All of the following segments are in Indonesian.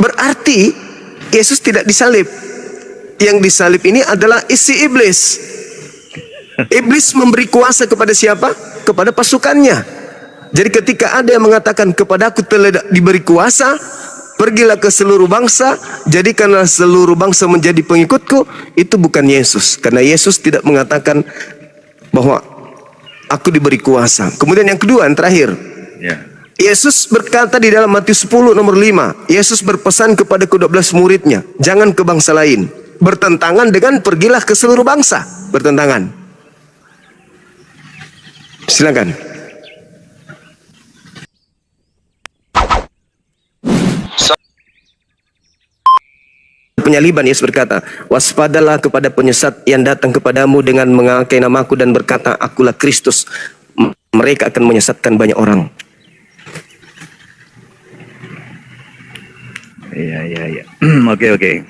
Berarti Yesus tidak disalib. Yang disalib ini adalah isi iblis. Iblis memberi kuasa kepada siapa? Kepada pasukannya. Jadi ketika ada yang mengatakan kepadaku telah diberi kuasa, pergilah ke seluruh bangsa, jadikanlah seluruh bangsa menjadi pengikutku, itu bukan Yesus. Karena Yesus tidak mengatakan bahwa aku diberi kuasa. Kemudian yang kedua, yang terakhir, Yesus berkata di dalam Matius 10 nomor 5, Yesus berpesan kepada ke-12 muridnya, jangan ke bangsa lain. Bertentangan dengan pergilah ke seluruh bangsa. Bertentangan. Silakan. Penyaliban, Yesus berkata, waspadalah kepada penyesat yang datang kepadamu dengan mengakai namaku dan berkata, akulah Kristus. Mereka akan menyesatkan banyak orang. Iya. Oke.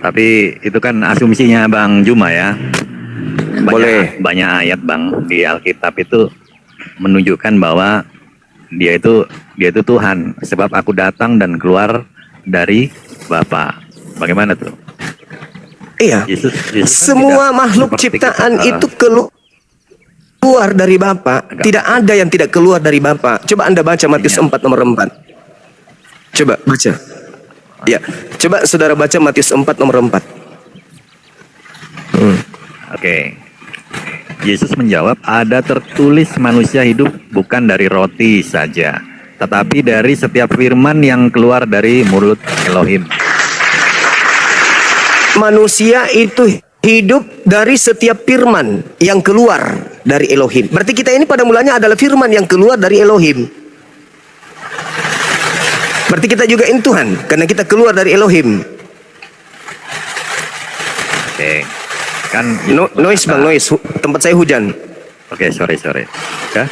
Tapi itu kan asumsinya Bang Juma ya. Boleh. Banyak ayat Bang di Alkitab itu menunjukkan bahwa dia itu Tuhan. Sebab aku datang dan keluar dari Bapa. Bagaimana tuh? Iya. Yesus semua makhluk ciptaan itu keluar dari Bapa. Tidak ada yang tidak keluar dari Bapa. Coba Anda baca Matius 4 nomor 4. Coba baca. Ya, coba saudara baca Matius 4 nomor 4. Oke. Yesus menjawab, ada tertulis manusia hidup bukan dari roti saja, tetapi dari setiap firman yang keluar dari mulut Elohim. Manusia itu hidup dari setiap firman yang keluar dari Elohim. Berarti kita ini pada mulanya adalah firman yang keluar dari Elohim. Berarti kita juga ini Tuhan, karena kita keluar dari Elohim. Oke. Kan noise Bang, noise. Tempat saya hujan. Oke, sorry. Ya?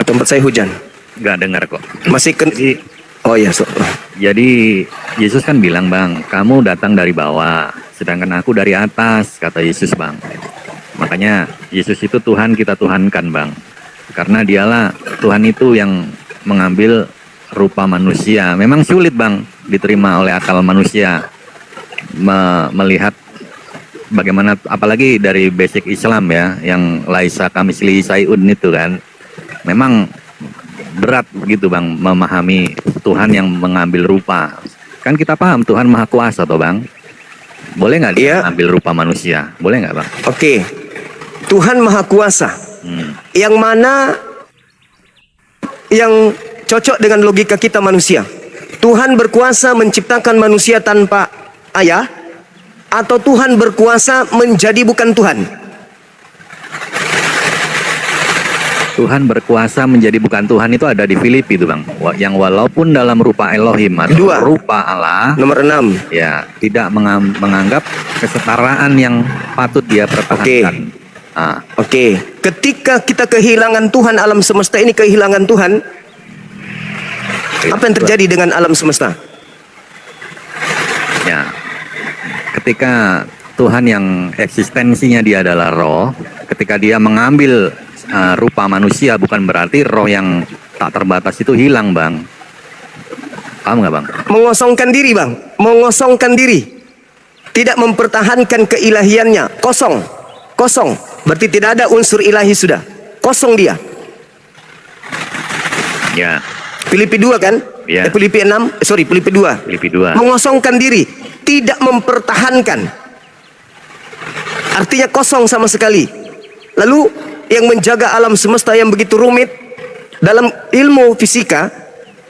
Tempat saya hujan. Nggak dengar kok. Masih oh ya. Jadi Yesus kan bilang, Bang, kamu datang dari bawah, sedangkan aku dari atas, kata Yesus, Bang. Makanya Yesus itu Tuhan, kita tuhankan, Bang. Karena dialah Tuhan itu yang mengambil rupa manusia. Memang sulit, Bang, diterima oleh akal manusia. Melihat bagaimana, apalagi dari basic Islam ya, yang laisa kamisli sayun itu kan, memang berat begitu Bang, memahami Tuhan yang mengambil rupa. Kan kita paham Tuhan Maha Kuasa toh Bang. Boleh nggak dia ambil rupa manusia? Boleh nggak Bang? Oke. Tuhan Maha Kuasa. Yang mana yang cocok dengan logika kita manusia? Tuhan berkuasa menciptakan manusia tanpa ayah, atau Tuhan berkuasa menjadi bukan Tuhan? Tuhan berkuasa menjadi bukan Tuhan itu ada di Filipi itu Bang. Yang walaupun dalam rupa Elohim atau rupa Allah, nomor 6, ya tidak menganggap kesetaraan yang patut dia pertahankan. Oke. Ketika kita kehilangan Tuhan, alam semesta ini kehilangan Tuhan, apa yang terjadi dengan alam semesta? Ya, ketika Tuhan yang eksistensinya dia adalah roh, ketika dia mengambil rupa manusia, bukan berarti roh yang tak terbatas itu hilang Bang. Paham nggak Bang? Mengosongkan diri Bang, mengosongkan diri, tidak mempertahankan keilahiannya, kosong. Berarti tidak ada unsur ilahi, sudah kosong dia. Ya. Filipi 2 kan? Ya. Filipi 6, Filipi 2. Filipi 2. Mengosongkan diri, tidak mempertahankan. Artinya kosong sama sekali. Lalu yang menjaga alam semesta yang begitu rumit, dalam ilmu fisika,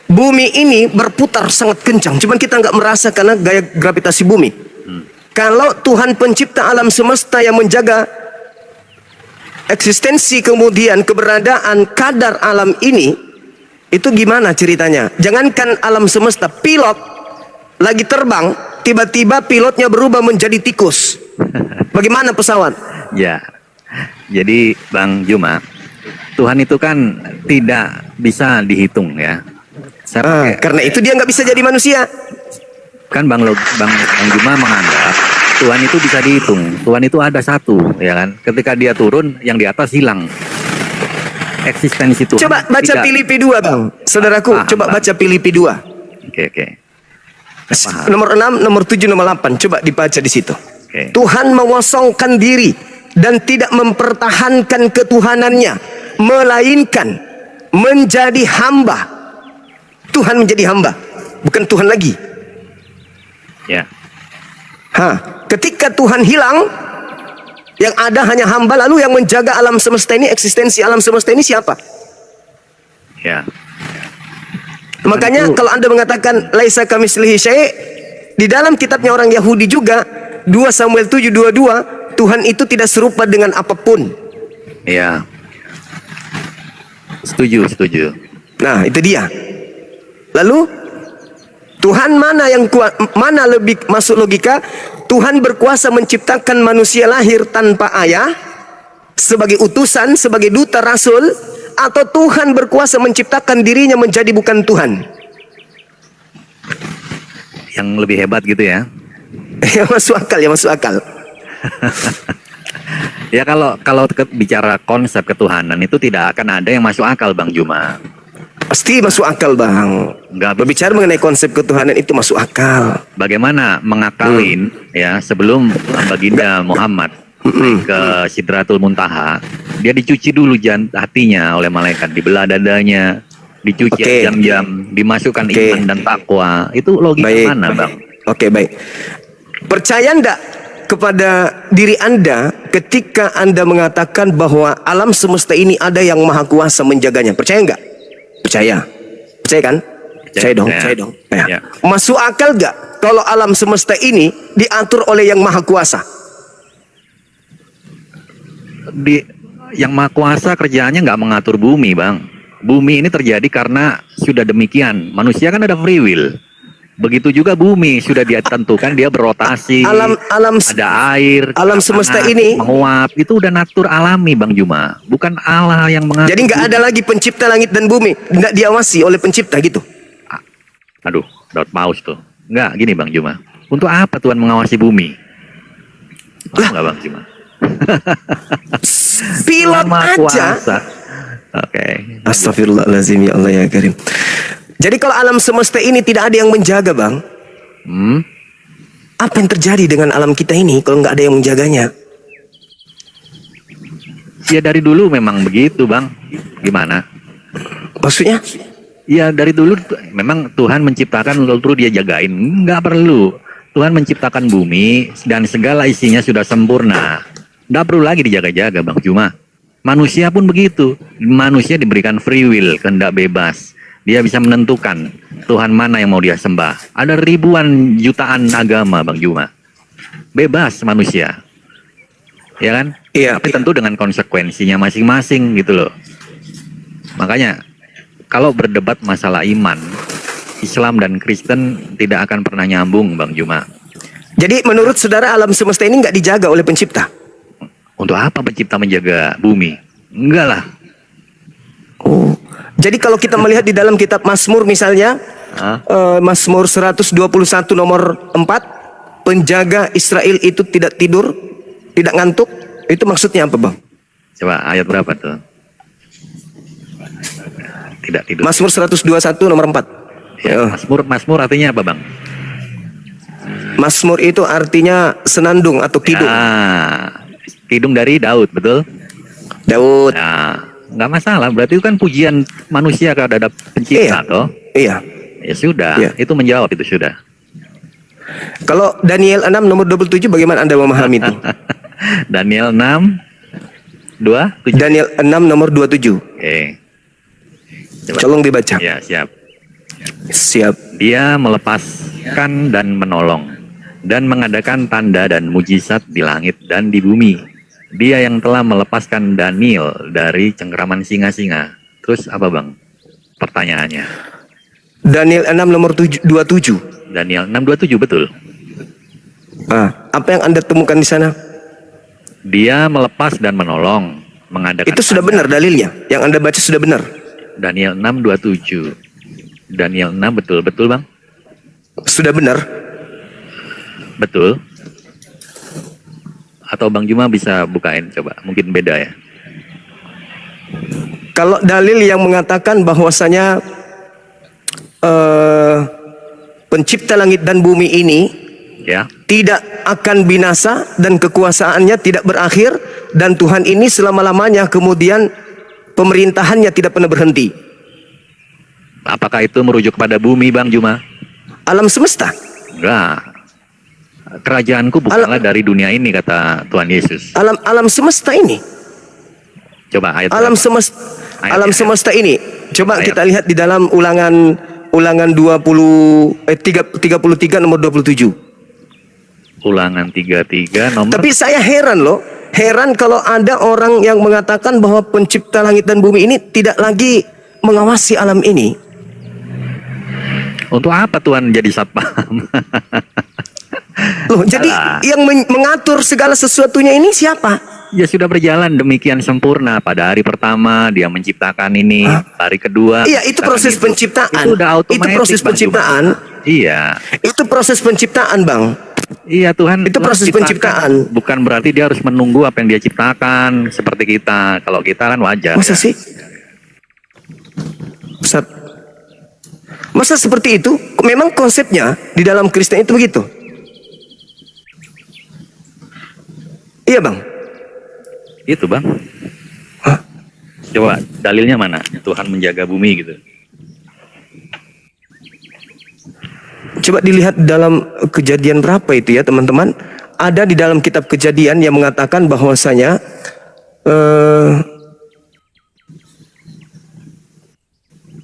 bumi ini berputar sangat kencang. Cuman kita nggak merasa karena gaya gravitasi bumi. Kalau Tuhan pencipta alam semesta yang menjaga eksistensi kemudian keberadaan kadar alam ini, itu gimana ceritanya? Jangankan alam semesta, pilot lagi terbang, tiba-tiba pilotnya berubah menjadi tikus. Bagaimana pesawat? Ya, jadi Bang Juma, Tuhan itu kan tidak bisa dihitung ya. Karena itu dia nggak bisa jadi manusia. Kan Bang Juma menganggap Tuhan itu bisa dihitung. Tuhan itu ada satu, ya kan? Ketika dia turun, yang di atas hilang. Eksistensi Tuhan. Coba baca Filipi 2 Bang. Saudaraku, coba baca Filipi 2. Oke. Paham. Nomor 6, nomor 7, nomor 8. Coba dibaca di situ. Oke. Tuhan mengosongkan diri dan tidak mempertahankan ketuhanannya, melainkan menjadi hamba. Tuhan menjadi hamba, bukan Tuhan lagi. Ya. Ketika Tuhan hilang, yang ada hanya hamba, lalu yang menjaga alam semesta ini, eksistensi alam semesta ini siapa? Ya. Makanya itu- kalau Anda mengatakan laisa kamitslihi syai', di dalam kitabnya orang Yahudi juga 2 Samuel 7:22, Tuhan itu tidak serupa dengan apapun. Ya. Setuju. Nah, itu dia. Lalu Tuhan mana yang kuat, mana lebih masuk logika? Tuhan berkuasa menciptakan manusia lahir tanpa ayah sebagai utusan, sebagai duta rasul, atau Tuhan berkuasa menciptakan dirinya menjadi bukan Tuhan? Yang lebih hebat gitu ya. Ya masuk akal. Ya kalau bicara konsep ketuhanan itu tidak akan ada yang masuk akal Bang Juma. Pasti masuk akal, Bang. Nggak Berbicara mengenai konsep ketuhanan itu masuk akal. Bagaimana mengakalin ya sebelum baginda Muhammad ke Sidratul Muntaha, dia dicuci dulu hatinya oleh malaikat, dibelah dadanya, dicuci Oke. jam-jam, dimasukkan Oke. iman dan takwa. Itu logika Baik. mana Bang? Oke, baik. Percaya enggak kepada diri Anda ketika Anda mengatakan bahwa alam semesta ini ada yang maha kuasa menjaganya? Percaya enggak? Percaya. Percaya kan? Percaya dong. Ya. Ya. Masuk akal enggak kalau alam semesta ini diatur oleh yang maha kuasa? Yang maha kuasa kerjaannya nggak mengatur bumi Bang. Bumi ini terjadi karena sudah demikian. Manusia kan ada free will. Begitu juga bumi sudah ditentukan dia berotasi. Alam Ada air, alam ada semesta panas, ini- menguap, itu udah natur alami Bang Juma, bukan Allah yang mengatur. Jadi nggak ada lagi pencipta langit dan bumi, nggak diawasi oleh pencipta gitu. Aduh, daud paus tuh. Enggak, gini Bang Juma. Untuk apa Tuhan mengawasi bumi? Enggak Bang Juma. Pilot Tuhan Maha aja. Kuasa. Oke. Astagfirullahaladzim, ya Allah ya Karim. Jadi kalau alam semesta ini tidak ada yang menjaga, Bang, apa yang terjadi dengan alam kita ini kalau nggak ada yang menjaganya? Ya dari dulu memang begitu Bang. Gimana? Maksudnya? Ya dari dulu memang Tuhan menciptakan lalu dia jagain. Nggak perlu. Tuhan menciptakan bumi dan segala isinya sudah sempurna. Nggak perlu lagi dijaga-jaga Bang Juma. Manusia pun begitu. Manusia diberikan free will, kehendak bebas. Dia bisa menentukan Tuhan mana yang mau dia sembah. Ada ribuan jutaan agama Bang Juma. Bebas manusia. Ya kan? Iya. Tapi tentu dengan konsekuensinya masing-masing gitu loh. Makanya kalau berdebat masalah iman, Islam dan Kristen tidak akan pernah nyambung Bang Juma. Jadi menurut saudara alam semesta ini nggak dijaga oleh pencipta? Untuk apa pencipta menjaga bumi? Enggak lah. Oh. Jadi kalau kita melihat di dalam kitab Mazmur misalnya, Mazmur 121 nomor 4, penjaga Israel itu tidak tidur, tidak ngantuk. Itu maksudnya apa, Bang? Coba ayat berapa tuh? Tidak tidur. Mazmur 121 nomor 4. Ya, Mazmur artinya apa Bang? Mazmur itu artinya senandung atau kidung. Ya, kidung dari Daud, betul? Daud. Nah, nggak masalah. Berarti itu kan pujian manusia terhadap pencipta, Iya. toh? Iya. Ya sudah, Iya. itu menjawab itu sudah. Kalau Daniel 6 nomor 27 bagaimana Anda memahami itu? Daniel 6, 27. Daniel 6 nomor 27. Oke. Coba. Colong dibaca. Ya, siap. Siap. Dia melepaskan dan menolong dan mengadakan tanda dan mujizat di langit dan di bumi. Dia yang telah melepaskan Daniel dari cengkeraman singa-singa. Terus apa Bang? Pertanyaannya. Daniel 6 nomor 27. Daniel 6:27 betul. Apa yang Anda temukan di sana? Dia melepas dan menolong, mengadakan Itu sudah tanda. benar dalilnya. Yang Anda baca sudah benar. Daniel 6:27. Daniel 6 betul Bang? Sudah benar. Betul. Atau Bang Juma bisa bukain coba, mungkin beda ya. Kalau dalil yang mengatakan bahwasanya pencipta langit dan bumi ini Ya. tidak akan binasa dan kekuasaannya tidak berakhir, dan Tuhan ini selama-lamanya, kemudian pemerintahannya tidak pernah berhenti. Apakah itu merujuk pada bumi, Bang Juma? Alam semesta. Enggak. Kerajaanku bukanlah dari dunia ini, kata Tuhan Yesus. Alam semesta ini. Coba ayat Alam berapa? semesta Ayat, alam ayat. semesta ini. Coba Ayat. kita lihat di dalam Ulangan 33 nomor 27. Ulangan 33 nomor. Tapi saya heran loh. Heran kalau ada orang yang mengatakan bahwa pencipta langit dan bumi ini tidak lagi mengawasi alam ini. Untuk apa Tuhan jadi satpam? Loh, jadi Alah. yang mengatur segala sesuatunya ini siapa? Ya sudah berjalan demikian sempurna. Pada hari pertama dia menciptakan ini, hari kedua. Iya, itu menciptakan proses penciptaan. Itu udah otomatis. Itu proses Bang penciptaan. Juma. Iya. Itu proses penciptaan, Bang. Iya Tuhan. Itu Tuhan proses penciptaan. Bukan berarti dia harus menunggu apa yang dia ciptakan seperti kita. Kalau kita kan wajar. Masa ya. sih? Ustaz, masa seperti itu? Memang konsepnya di dalam Kristen itu begitu. Iya, Bang. Itu Bang. Hah? Coba dalilnya mana? Tuhan menjaga bumi gitu. Coba dilihat dalam Kejadian berapa itu ya, teman-teman. Ada di dalam kitab Kejadian yang mengatakan bahwasanya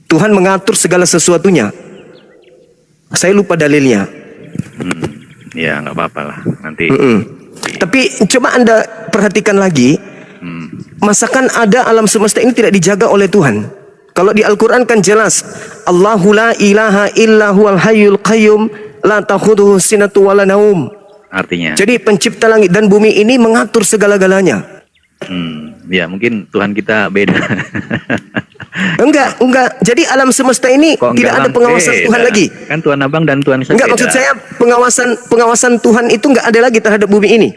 Tuhan mengatur segala sesuatunya. Saya lupa dalilnya. Ya nggak apa-apa lah. Nanti. Tapi coba Anda perhatikan lagi. Masakan ada alam semesta ini tidak dijaga oleh Tuhan? Kalau di Al-Quran kan jelas, Allahu la ilaha illa huwal hayyul qayyum la ta'khudhuhu sinatu wala naum. Artinya. Jadi pencipta langit dan bumi ini mengatur segala-galanya. Ya mungkin Tuhan kita beda. Enggak. Jadi alam semesta ini Kok tidak ada enggak, pengawasan beda. Tuhan lagi. Kan Tuhan Abang dan Tuhan saya Enggak, beda. maksud saya pengawasan Tuhan itu enggak ada lagi terhadap bumi ini.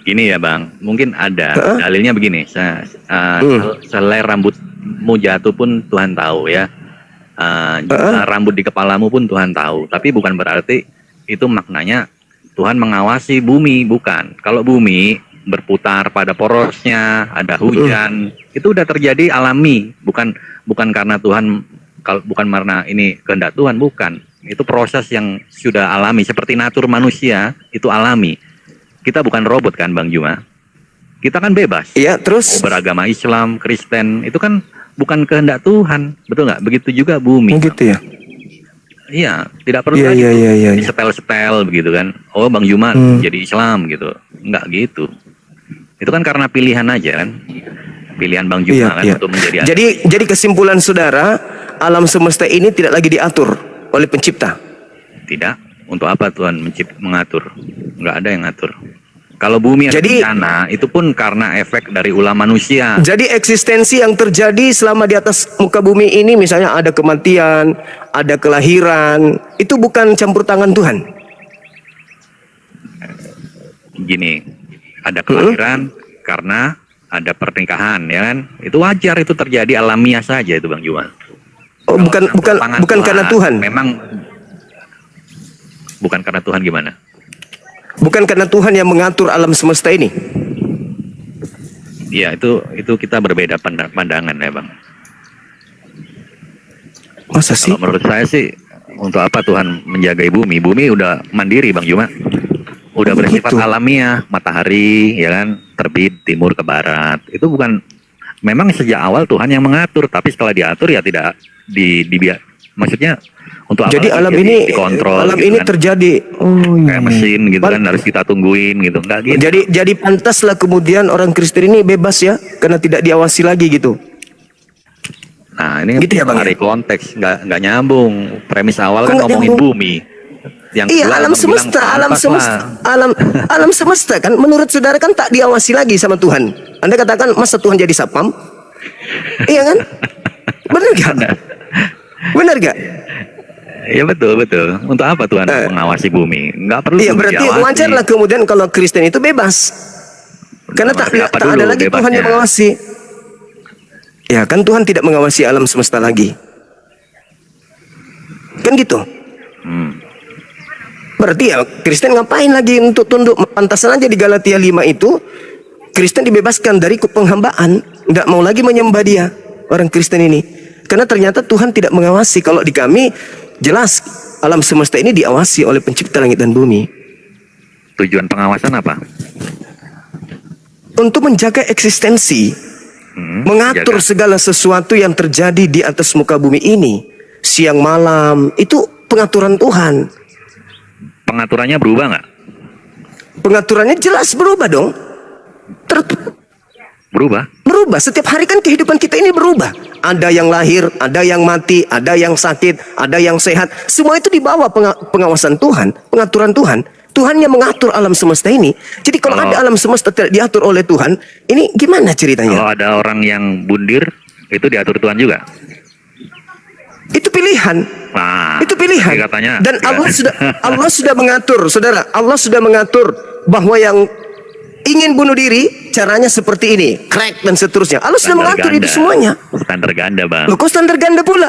Gini ya Bang, mungkin ada. Dalilnya begini, selai rambutmu jatuh pun Tuhan tahu ya. Rambut di kepalamu pun Tuhan tahu. Tapi bukan berarti itu maknanya Tuhan mengawasi bumi, bukan. Kalau bumi berputar pada porosnya, ada hujan, itu udah terjadi alami, bukan karena Tuhan, bukan karena ini kehendak Tuhan, bukan. Itu proses yang sudah alami, seperti natur manusia itu alami. Kita bukan robot kan Bang Juma. Kita kan bebas. Iya, terus Mau beragama Islam, Kristen, itu kan bukan kehendak Tuhan, betul nggak? Begitu juga bumi. gitu ya. Iya, tidak perlu Iya, lagi iya. disetel-setel begitu kan. Oh Bang Juma jadi Islam gitu. Nggak gitu. Itu kan karena pilihan aja kan. Pilihan Bang Juma kan untuk menjadi Jadi kesimpulan saudara, alam semesta ini tidak lagi diatur oleh pencipta. Tidak. Untuk apa Tuhan mengatur? Nggak ada yang ngatur. Kalau bumi ada bencana, itu pun karena efek dari ulah manusia. Jadi eksistensi yang terjadi selama di atas muka bumi ini, misalnya ada kematian, ada kelahiran, itu bukan campur tangan Tuhan. Gini, ada kelahiran karena ada pernikahan, ya kan? Itu wajar, itu terjadi alamiah saja itu Bang Juman. Oh, bukan karena Tuhan. Memang bukan karena Tuhan gimana? Bukan karena Tuhan yang mengatur alam semesta ini. Iya, itu kita berbeda pandangan ya Bang. Masa sih? Kalau menurut saya sih, untuk apa Tuhan menjaga bumi? Bumi udah mandiri Bang Juma. Udah bersifat alamiah, matahari ya kan, terbit timur ke barat. Itu bukan, memang sejak awal Tuhan yang mengatur, tapi setelah diatur ya tidak maksudnya untuk jadi alam ini dikontrol, alam gitu ini kan. terjadi Kayak mesin gitu kan, harus kita tungguin gitu, enggak gitu. Jadi pantaslah kemudian orang Kristen ini bebas ya, karena tidak diawasi lagi gitu. Nah ini gitu ya, Bang, dari konteks nggak nyambung. Premis awal Kok kan nggak ngomongin nyambung? bumi. Yang Iya, kedua, alam Abang semesta, bilang, alam pantas semesta, lah. alam semesta kan menurut saudara kan tak diawasi lagi sama Tuhan. Anda katakan masa Tuhan jadi satpam? Iya kan? Benar gak? Benar gak? Iya betul. Untuk apa Tuhan mengawasi bumi? Nggak perlu. Iya, berarti diawasi. wajarlah kemudian kalau Kristen itu bebas. Karena tak Apa ada dulu lagi Tuhan bebasnya? yang mengawasi. Ya kan Tuhan tidak mengawasi alam semesta lagi. Kan gitu. Berarti ya Kristen ngapain lagi untuk tunduk? Pantasan aja di Galatia 5 itu Kristen dibebaskan dari penghambaan, nggak mau lagi menyembah dia, orang Kristen ini. Karena ternyata Tuhan tidak mengawasi. Kalau di kami jelas alam semesta ini diawasi oleh pencipta langit dan bumi. Tujuan pengawasan apa? Untuk menjaga eksistensi, mengatur segala sesuatu yang terjadi di atas muka bumi ini. Siang malam, itu pengaturan Tuhan. Pengaturannya berubah nggak? Pengaturannya jelas berubah dong. Berubah? Berubah. Setiap hari kan kehidupan kita ini berubah. Ada yang lahir, ada yang mati, ada yang sakit, ada yang sehat. Semua itu di bawah pengawasan Tuhan, pengaturan Tuhan. Tuhan yang mengatur alam semesta ini. Jadi kalau ada alam semesta tidak diatur oleh Tuhan, ini gimana ceritanya? Kalau ada orang yang bundir, itu diatur Tuhan juga? Itu pilihan. Nah, itu pilihan. Katanya, dan Allah sudah mengatur, saudara. Allah sudah mengatur bahwa yang ingin bunuh diri caranya seperti ini, crack dan seterusnya. Allah sudah mengatur itu semuanya. Standar ganda, Bang. Loh, kok standar ganda pula?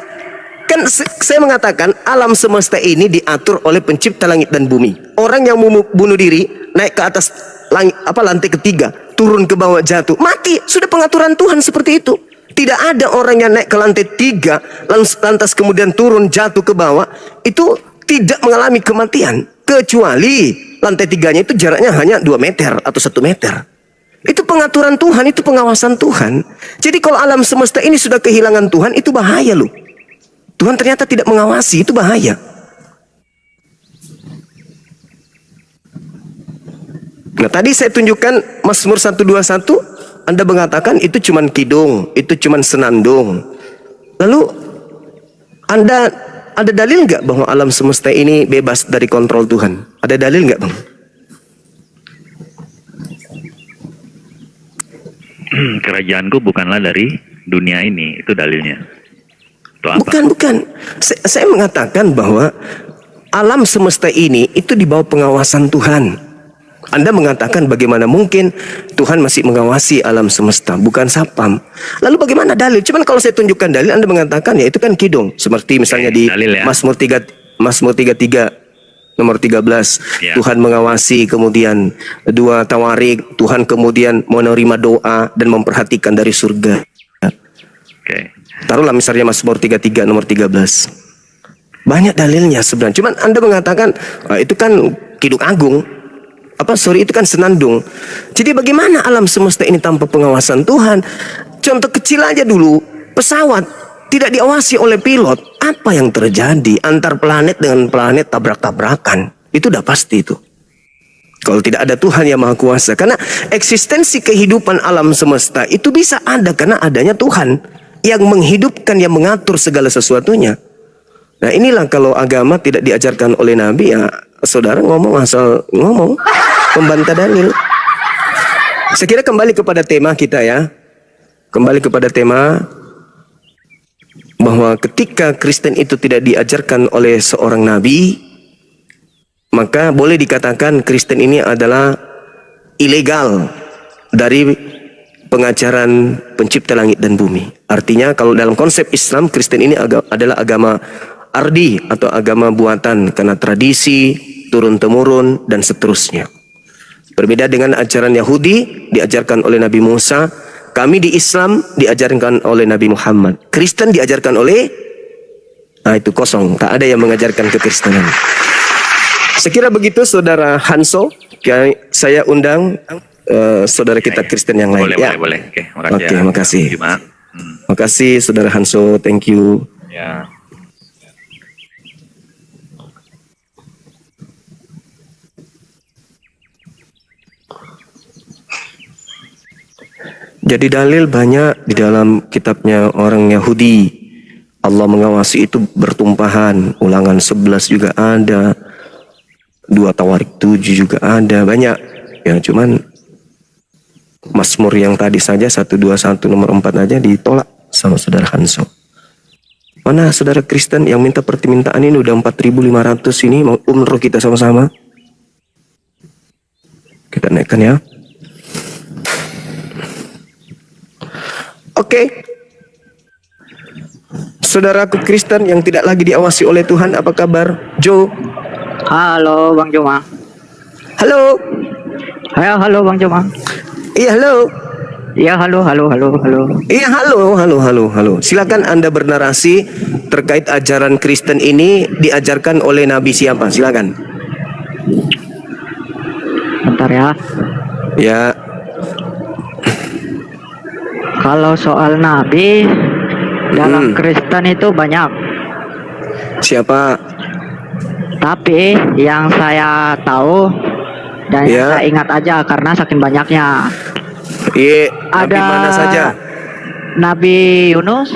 Kan saya mengatakan alam semesta ini diatur oleh pencipta langit dan bumi. Orang yang mau bunuh diri naik ke atas lantai ketiga, turun ke bawah jatuh, mati. Sudah pengaturan Tuhan seperti itu. Tidak ada orang yang naik ke lantai 3 lantas kemudian turun jatuh ke bawah itu tidak mengalami kematian, kecuali lantai 3-nya itu jaraknya hanya 2 meter atau 1 meter. Itu pengaturan Tuhan, itu pengawasan Tuhan. Jadi kalau alam semesta ini sudah kehilangan Tuhan, itu bahaya loh. Tuhan ternyata tidak mengawasi, itu bahaya. Nah, tadi saya tunjukkan Mazmur 121, Anda mengatakan itu cuman kidung, itu cuman senandung. Lalu Anda ada dalil nggak bahwa alam semesta ini bebas dari kontrol Tuhan? Ada dalil nggak, Bang? Kerajaanku bukanlah dari dunia ini, itu dalilnya. Itu apa? Bukan. Saya mengatakan bahwa alam semesta ini itu di bawah pengawasan Tuhan. Anda mengatakan bagaimana mungkin Tuhan masih mengawasi alam semesta, bukan sapam. Lalu bagaimana dalil? Cuman kalau saya tunjukkan dalil, Anda mengatakan ya itu kan kidung. Seperti misalnya di dalil ya. Mazmur 33 nomor 13, ya. Tuhan mengawasi, kemudian 2 Tawarik, Tuhan kemudian menerima doa dan memperhatikan dari surga. Oke. Taruhlah misalnya Mazmur 33 nomor 13. Banyak dalilnya sebenarnya. Cuman Anda mengatakan itu kan kidung agung. Itu kan senandung. Jadi bagaimana alam semesta ini tanpa pengawasan Tuhan? Contoh kecil aja dulu, pesawat tidak diawasi oleh pilot. Apa yang terjadi antar planet dengan planet tabrak-tabrakan? Itu udah pasti itu. Kalau tidak ada Tuhan yang Maha Kuasa. Karena eksistensi kehidupan alam semesta itu bisa ada karena adanya Tuhan yang menghidupkan, yang mengatur segala sesuatunya. Nah inilah kalau agama tidak diajarkan oleh Nabi, ya saudara ngomong asal ngomong, membantah dalil. Saya kira kembali kepada tema kita ya. Kembali kepada tema bahwa ketika Kristen itu tidak diajarkan oleh seorang Nabi, maka boleh dikatakan Kristen ini adalah ilegal dari pengajaran pencipta langit dan bumi. Artinya kalau dalam konsep Islam, Kristen ini adalah agama ardi atau agama buatan karena tradisi, turun-temurun dan seterusnya. Berbeda dengan ajaran Yahudi diajarkan oleh Nabi Musa, kami di Islam diajarkan oleh Nabi Muhammad. Kristen diajarkan oleh itu kosong, tak ada yang mengajarkan kekristenan. Sekira begitu saudara Hanso, saya undang saudara kita Kristen yang lain. Boleh. Oke, makasih. Makasih saudara Hanso, thank you. Ya. Jadi dalil banyak di dalam kitabnya orang Yahudi. Allah mengawasi itu bertumpahan. Ulangan 11 juga ada. 2 Tawarik 7 juga ada. Banyak. Ya cuman Mazmur yang tadi saja 121 nomor 4 aja ditolak sama saudara Hanso. Mana saudara Kristen yang minta permintaan ini udah 4.500 ini mau umroh kita sama-sama. Kita naikkan ya. Oke. Saudaraku Kristen yang tidak lagi diawasi oleh Tuhan, apa kabar? Joe, Halo Bang Juma. Halo. Halo Bang Juma. Iya, halo. Ya halo. Iya, halo. Silakan Anda bernarasi terkait ajaran Kristen ini diajarkan oleh Nabi siapa? Silakan. Bentar ya. Ya, Kalau soal nabi dalam Kristen itu banyak. siapa? Tapi yang saya tahu dan yang Ya. saya ingat aja karena saking banyaknya. Iya, Nabi Ada mana saja? Nabi Yunus,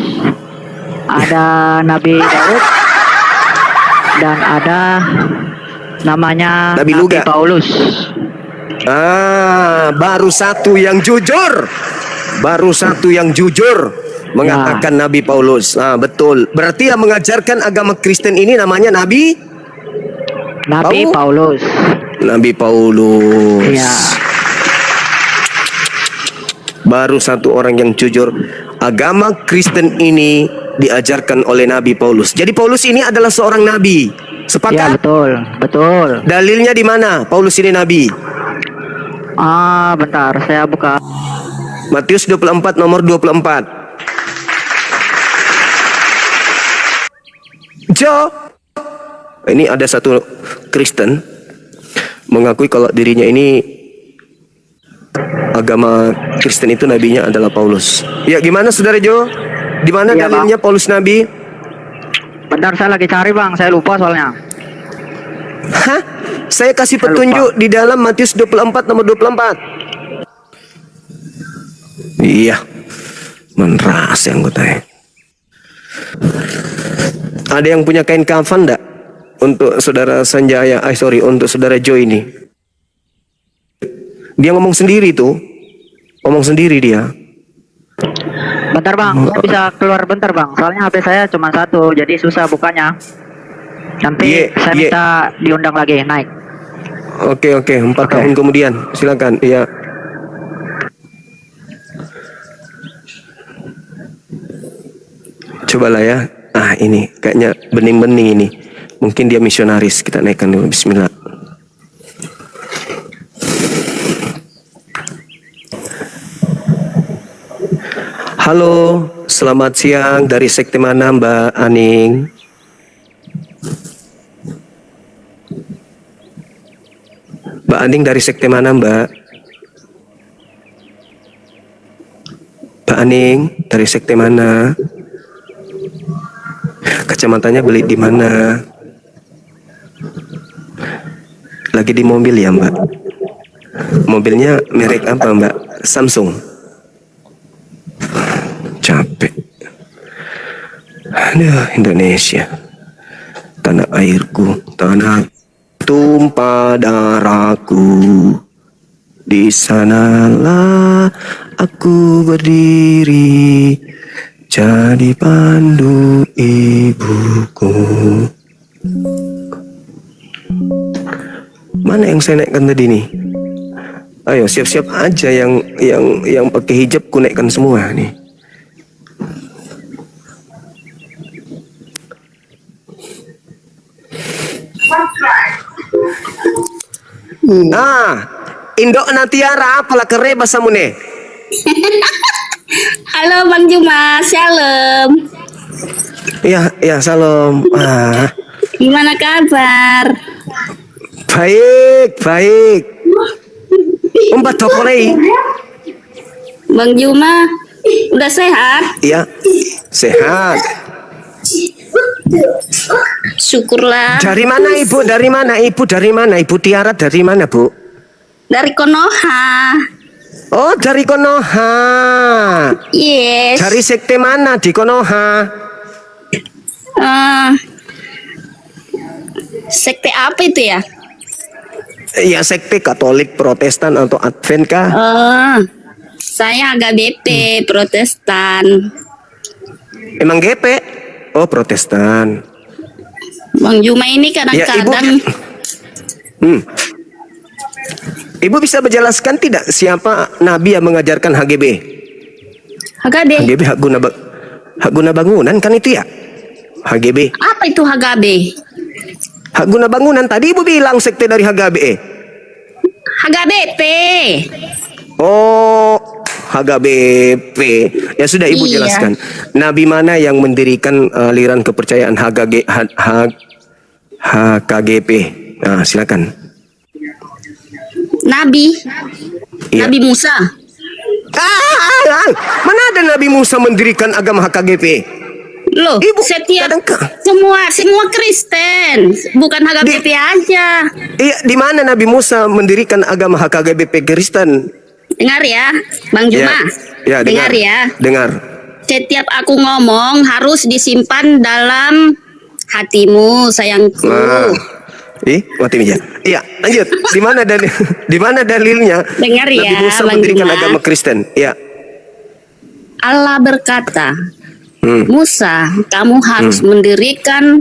ada Nabi Daud, dan ada namanya Nabi Luga. Paulus. Baru satu yang jujur. Mengatakan Nabi Paulus. Betul. Berarti yang mengajarkan agama Kristen ini namanya Nabi Paulus. Nabi Paulus. Iya. Baru satu orang yang jujur. Agama Kristen ini diajarkan oleh Nabi Paulus. Jadi Paulus ini adalah seorang nabi. Ya Sepakat? betul. Dalilnya di mana? Paulus ini nabi. Bentar, saya buka. Matius 24 nomor 24. Ini ada satu Kristen mengakui kalau dirinya ini agama Kristen itu nabinya adalah Paulus. Ya, gimana Saudara Jo? Di mana Iya, dalilnya Paulus nabi? Bentar, saya lagi cari Bang, saya lupa soalnya. Hah? Saya kasih Saya petunjuk di dalam Matius 24 nomor 24. Iya. Meneras yang gue tanya. Ada yang punya kain kafan enggak? Untuk Saudara Sanjaya, untuk Saudara Jo ini. Dia ngomong sendiri tuh. Ngomong sendiri dia. Bentar Bang, saya bisa keluar bentar Bang. Soalnya HP saya cuma satu, jadi susah bukanya. Nanti saya minta diundang lagi naik. Oke. 4 tahun kemudian. Silakan. Iya. Cobalah ya. Ini kayaknya bening-bening ini. Mungkin dia misionaris. Kita naikkan dulu. Bismillah. Halo, selamat siang. Dari sekte mana Mbak Aning? Mbak Aning dari sekte mana Mbak? Mbak Aning dari sekte mana? Kacamatanya beli di mana? Lagi di mobil ya Mbak? Mobilnya merek apa Mbak? Samsung. Capek. Aduh, Indonesia. Tanah airku, tanah tumpah darahku. Di sanalah aku berdiri, jadi pandu ibuku. Mana yang saya naikkan tadi nih? Ayo siap-siap aja yang pakai hijab ku naikkan semua nih. Indok Natiara apalah kere bahasa mune. Halo Bang Juma, shalom. Ya, salam. Gimana kabar? Baik. Umpat tokolei. Bang Juma, udah sehat? Iya, sehat. Syukurlah. Dari mana Ibu? Dari mana Ibu Tiara? Dari mana Bu? Dari Konoha. Oh, dari Konoha. Yes. Dari sekte mana di Konoha? Sekte apa itu ya? Ya, sekte Katolik, Protestan atau Advent kah? Saya agak BP Protestan. Emang GP? Oh, Protestan. Bang Juma ini kadang-kadang Ibu bisa menjelaskan tidak siapa nabi yang mengajarkan HGB? HGB. HGB hak guna bangunan kan itu ya? HGB. Apa itu HGB? Hak guna bangunan tadi ibu bilang sekte dari HKBE. HKBP. Oh, HKBP. Ya sudah ibu Iya. jelaskan. Nabi mana yang mendirikan aliran kepercayaan HKGP? Nah, silakan. Nabi. Iya. Nabi Musa. Mana ada Nabi Musa mendirikan agama HKGP? Loh, Ibu, setiap kadang- semua Kristen, bukan HKBP aja. Iya, di mana Nabi Musa mendirikan agama HKGBP Kristen? Dengar ya, Bang Juma. Ya, dengar ya. Dengar. Setiap aku ngomong harus disimpan dalam hatimu, sayangku. Nah, mati meja. Iya, lanjut. Di mana dalilnya? Dengar Nabi ya, Musa Bang mendirikan Juma. agama Kristen. Iya. Allah berkata, Hmm. Musa, kamu harus mendirikan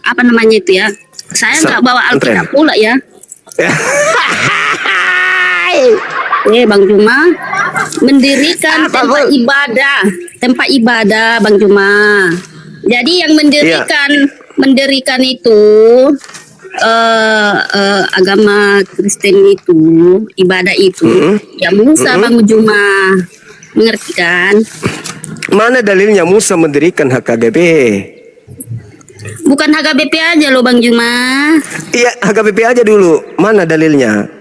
apa namanya itu ya? Saya nggak bawa Alkitab pula ya. Bang Juma, mendirikan tempat ibadah, Bang Juma. Jadi yang mendirikan itu agama Kristen itu, ibadah itu, ya Musa, Bang Juma. Mengerti kan? Mana dalilnya Musa mendirikan HKGP? Bukan HKBP aja loh Bang Juma. Iya, HKBP aja dulu. Mana dalilnya?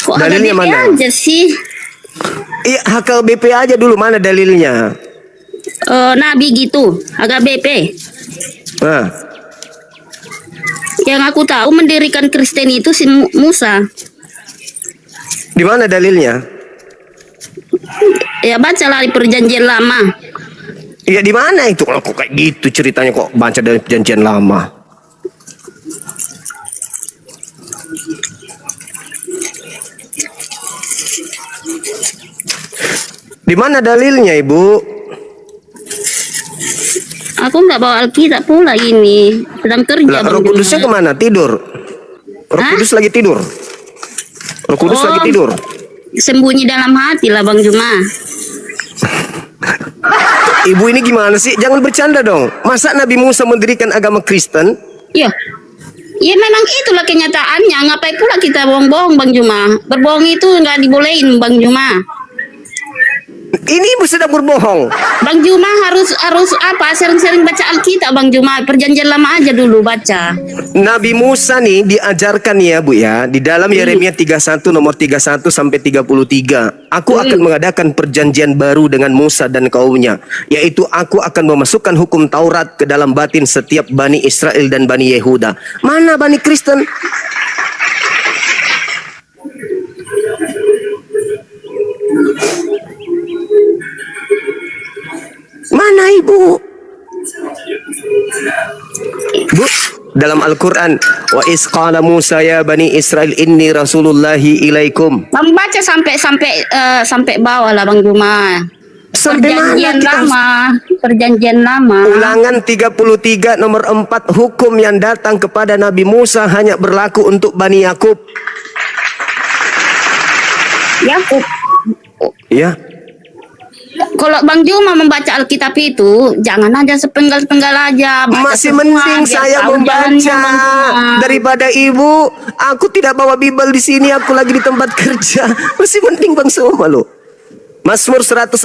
Kok Dalilnya HKBP mana? aja sih? Iya, HKBP aja dulu. Mana dalilnya? Nabi gitu, HKBP. Nah, Yang aku tahu mendirikan Kristen itu si Musa. di mana dalilnya? Ya bacalah di perjanjian lama. Iya, di mana itu? Kalau kok kayak gitu ceritanya kok baca dari perjanjian lama. Di mana dalilnya, Ibu? Aku nggak bawa Alkitab pula ini. Sedang kerja Lah, Roh Bang Kudusnya Juma. kemana? Tidur. Roh Hah? Kudus lagi tidur. Roh Kudus Oh. lagi tidur. Sembunyi dalam hati lah Bang Juma. Ibu ini gimana sih? Jangan bercanda dong. Masa Nabi Musa mendirikan agama Kristen? Ya, ya memang itulah kenyataannya. Ngapain pula kita bohong-bohong Bang Juma? Berbohong itu nggak dibolehin Bang Juma. Ini ibu sedang berbohong. Bang Juma harus apa? Sering-sering baca Alkitab Bang Juma. Perjanjian lama aja dulu baca. Nabi Musa nih diajarkan ya Bu ya. Di dalam Yeremia 31 nomor 31 sampai 33. Aku akan mengadakan perjanjian baru dengan Musa dan kaumnya. Yaitu aku akan memasukkan hukum Taurat ke dalam batin setiap Bani Israel dan Bani Yehuda. Mana Bani Kristen? Mana ibu? Bu, dalam Al-Quran, wa isqala Musa ya Bani Israel inni rasulullahi ilaikum. Membaca sampai bawah lah Bang Juma. Sampai mana Perjanjian kita? lama, perjanjian lama. Ulangan 33 nomor 4, hukum yang datang kepada Nabi Musa hanya berlaku untuk Bani Yakub. Yakub. Ya. Kalau Bang Juma membaca Alkitab itu, jangan aja sepenggal-penggal aja. Baca Masih semua, mending biar saya tahu jalannya, membaca Bang Juma. daripada ibu. Aku tidak bawa Bible di sini, aku lagi di tempat kerja. Masih mending Bang semua loh. Mazmur 147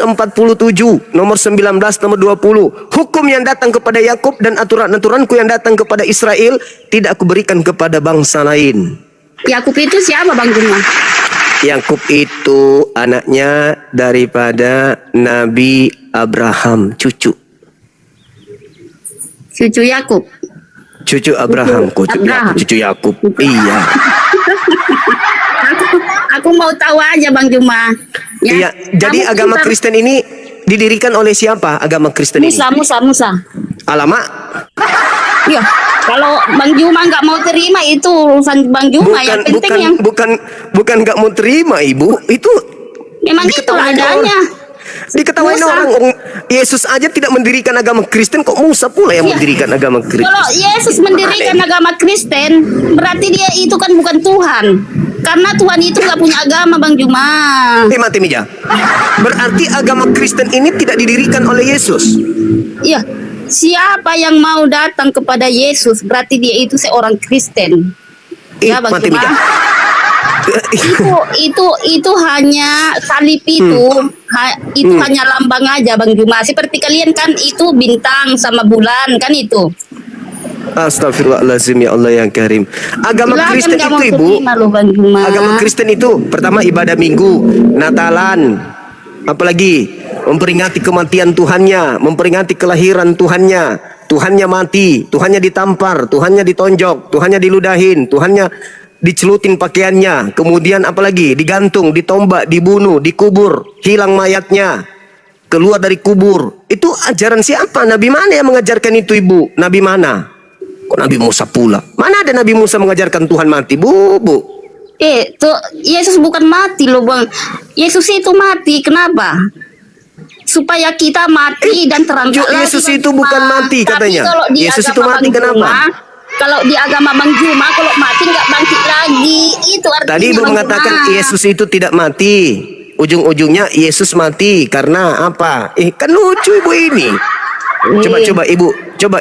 nomor 19 nomor 20. Hukum yang datang kepada Yakub dan aturan-aturanku yang datang kepada Israel tidak aku berikan kepada bangsa lain. Yakub itu siapa Bang Juma? Yakub itu anaknya daripada Nabi Abraham, cucu Yakub. Cucu Abraham, Abraham. cucu Yakub. Iya. Aku mau tahu aja Bang Juma. Ya, Iya, jadi kamu agama pintar. Kristen ini didirikan oleh siapa? Agama Kristen ini. Musa. Alamak, Iya, kalau Bang Juma nggak mau terima itu urusan Bang Juma. Yang penting yang bukan nggak mau terima ibu. Itu memang itu diketawain adanya. diketawain Musa. orang. Yesus aja tidak mendirikan agama Kristen, kok Musa pula yang Iya. mendirikan agama Kristen? Kalau Yesus mendirikan agama Kristen, berarti dia itu kan bukan Tuhan. Karena Tuhan itu nggak punya agama, Bang Juma. Mati Mija. Berarti agama Kristen ini tidak didirikan oleh Yesus. Iya. Siapa yang mau datang kepada Yesus berarti dia itu seorang Kristen. Ya, Bang Mati Juma. Mija. Itu hanya salib itu hanya lambang aja, Bang Juma. Seperti kalian kan itu bintang sama bulan kan itu. Astagfirullahaladzim, ya Allah yang karim. Agama Silakan Kristen kamu itu Ibu, terima loh, Bang Juma. agama Kristen itu pertama ibadah Minggu, Natalan, apalagi memperingati kematian Tuhannya, memperingati kelahiran Tuhannya. Tuhannya mati, Tuhannya ditampar, Tuhannya ditonjok, Tuhannya diludahin, Tuhannya dicelutin pakaiannya, kemudian apalagi digantung, ditombak, dibunuh, dikubur, hilang mayatnya, keluar dari kubur. Itu ajaran siapa? Nabi mana yang mengajarkan itu, Ibu? Nabi mana? Kok Nabi Musa pula? Mana ada Nabi Musa mengajarkan Tuhan mati, Bu? Tuh Yesus bukan mati loh, Bang. Yesus itu mati, kenapa? Supaya kita mati dan terangkat lagi. Yesus Bang itu Juma. bukan mati Tapi katanya. kalau di Yesus itu agama mati Bang kenapa? Juma, kalau di agama Bang Juma, kalau mati nggak bangkit lagi. Itu artinya Tadi Ibu Bang mengatakan Juma. Yesus itu tidak mati. Ujung-ujungnya Yesus mati karena apa? Kan lucu Ibu ini. Coba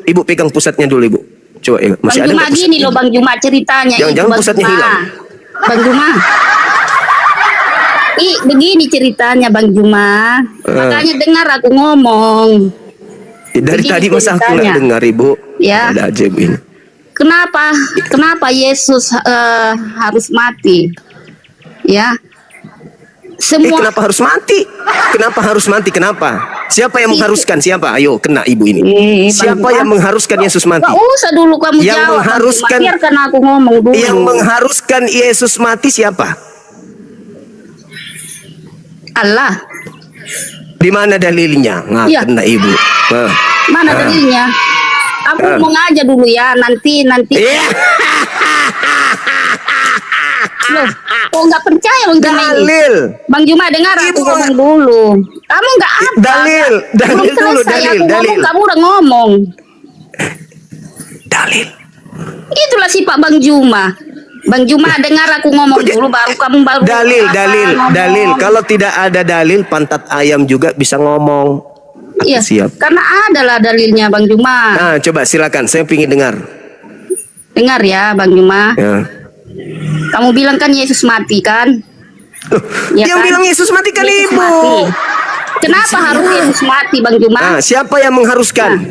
Ibu pegang pusatnya dulu Ibu. Coba ya, Bang masih ada Juma nggak pusatnya? gini loh Bang Juma ceritanya. Jangan-jangan Bang pusatnya Juma. hilang. Bang Juma. Begini ceritanya Bang Juma. Makanya dengar aku ngomong. Dari Begini tadi masa aku ceritanya. nggak dengar Ibu? Ya. Ada aja Ibu ini. Kenapa Yesus harus mati? Ya. Semua Kenapa harus mati? Kenapa harus mati? Kenapa? Siapa yang mengharuskan? Siapa? Ayo, kena Ibu ini. Bang Siapa Juma. yang mengharuskan Yesus mati? Gak usah dulu kamu Yang jawab. mengharuskan- Bang Juma. Biarkan aku ngomong dulu. Yang mengharuskan Yesus mati siapa? Allah. Di mana dalilnya? Nah, Iya. kena Ibu. Nah. Mana dalilnya? Aku ngomong aja dulu ya. Nanti. Iya. Loh, kok nggak percaya Bang Juma ini? Dalil. Bang Juma dengar aku Ibu ngomong dulu. Kamu nggak apa? Dalil Belum dulu, selesai aku dalil. ngomong, kamu udah ngomong. Dalil. Itulah sifat Bang Juma. Bang Juma dengar aku ngomong dulu baru kamu baru Dalil. ngomong. Kalau tidak ada dalil, pantat ayam juga bisa ngomong. Iya, Siap. karena adalah dalilnya Bang Juma. Nah, coba silakan. Saya ingin dengar. Dengar ya Bang Juma. Ya. Kamu bilang kan Yesus mati kan? Ya Yang kan? bilang Yesus mati kan Yesus Ibu. mati. Kenapa harus Yesus mati Bang Juma? Nah, siapa yang mengharuskan?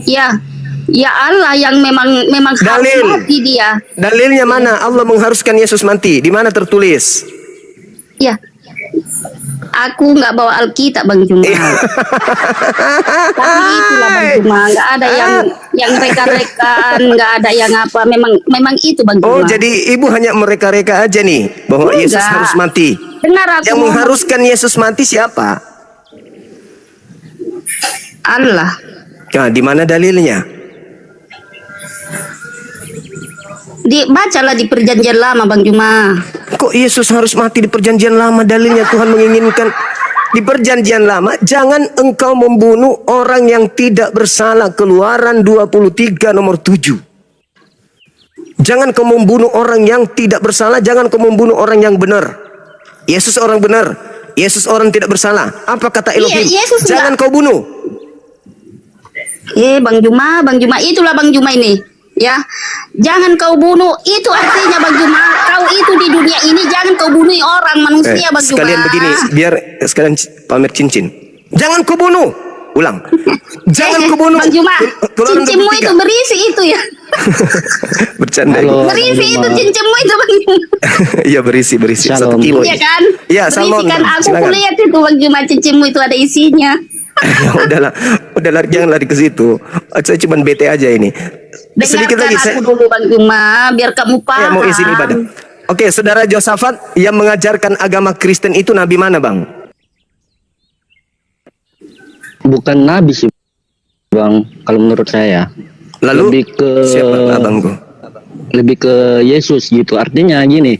Ya Allah yang memang harus Dalil. mati dia. Dalilnya mana? Allah mengharuskan Yesus mati. Di mana tertulis? Ya. Aku nggak bawa Alkitab Bang Juma. Tapi itulah Bang Juma, nggak ada yang reka-rekan, nggak ada yang apa. Memang itu Bang Juma. Oh, jadi Ibu hanya mereka-reka aja nih bahwa Enggak. Yesus harus mati. Dengar aku Yang ngomong. mengharuskan Yesus mati siapa? Allah. Nah, di mana dalilnya? Bacalah di perjanjian lama Bang Juma. Kok Yesus harus mati di perjanjian lama? Dalilnya Tuhan menginginkan di perjanjian lama, jangan engkau membunuh orang yang tidak bersalah. Keluaran 23 nomor 7. Jangan kau membunuh orang yang tidak bersalah, jangan kau membunuh orang yang benar. Yesus orang benar, Yesus orang tidak bersalah. Apa kata Elohim? Yesus Jangan kau bunuh. Bang Juma, itulah Bang Juma ini. Ya, jangan kau bunuh. Itu artinya Bang Juma, kau itu di dunia ini jangan kau bunuh orang manusia Bang Juma. Sekalian begini, biar sekalian pamer cincin. Jangan kau bunuh. Ulang. Jangan kau bunuh. Bang Juma, Keluaran cincinmu 23. itu berisi itu ya. Bercanda. Halo. Berisi itu cincinmu itu Bang Juma. Iya berisi Shalom. 1 kilo. Iya kan? Iya, Berisi salmon. kan aku Silakan. kulihat itu Bang Juma cincinmu itu ada isinya. Ya udahlah, jangan lari ke situ. Saya cuma bete aja ini. Sedikit Dengarkan lagi aku saya dulu Bang Juma, biar kamu ya, paham. mau izin ibadah. Oke, saudara Josafat yang mengajarkan agama Kristen itu nabi mana, Bang? Bukan nabi sih bang, kalau menurut saya. Lalu lebih ke siapa abangku? lebih ke Yesus gitu. Artinya gini,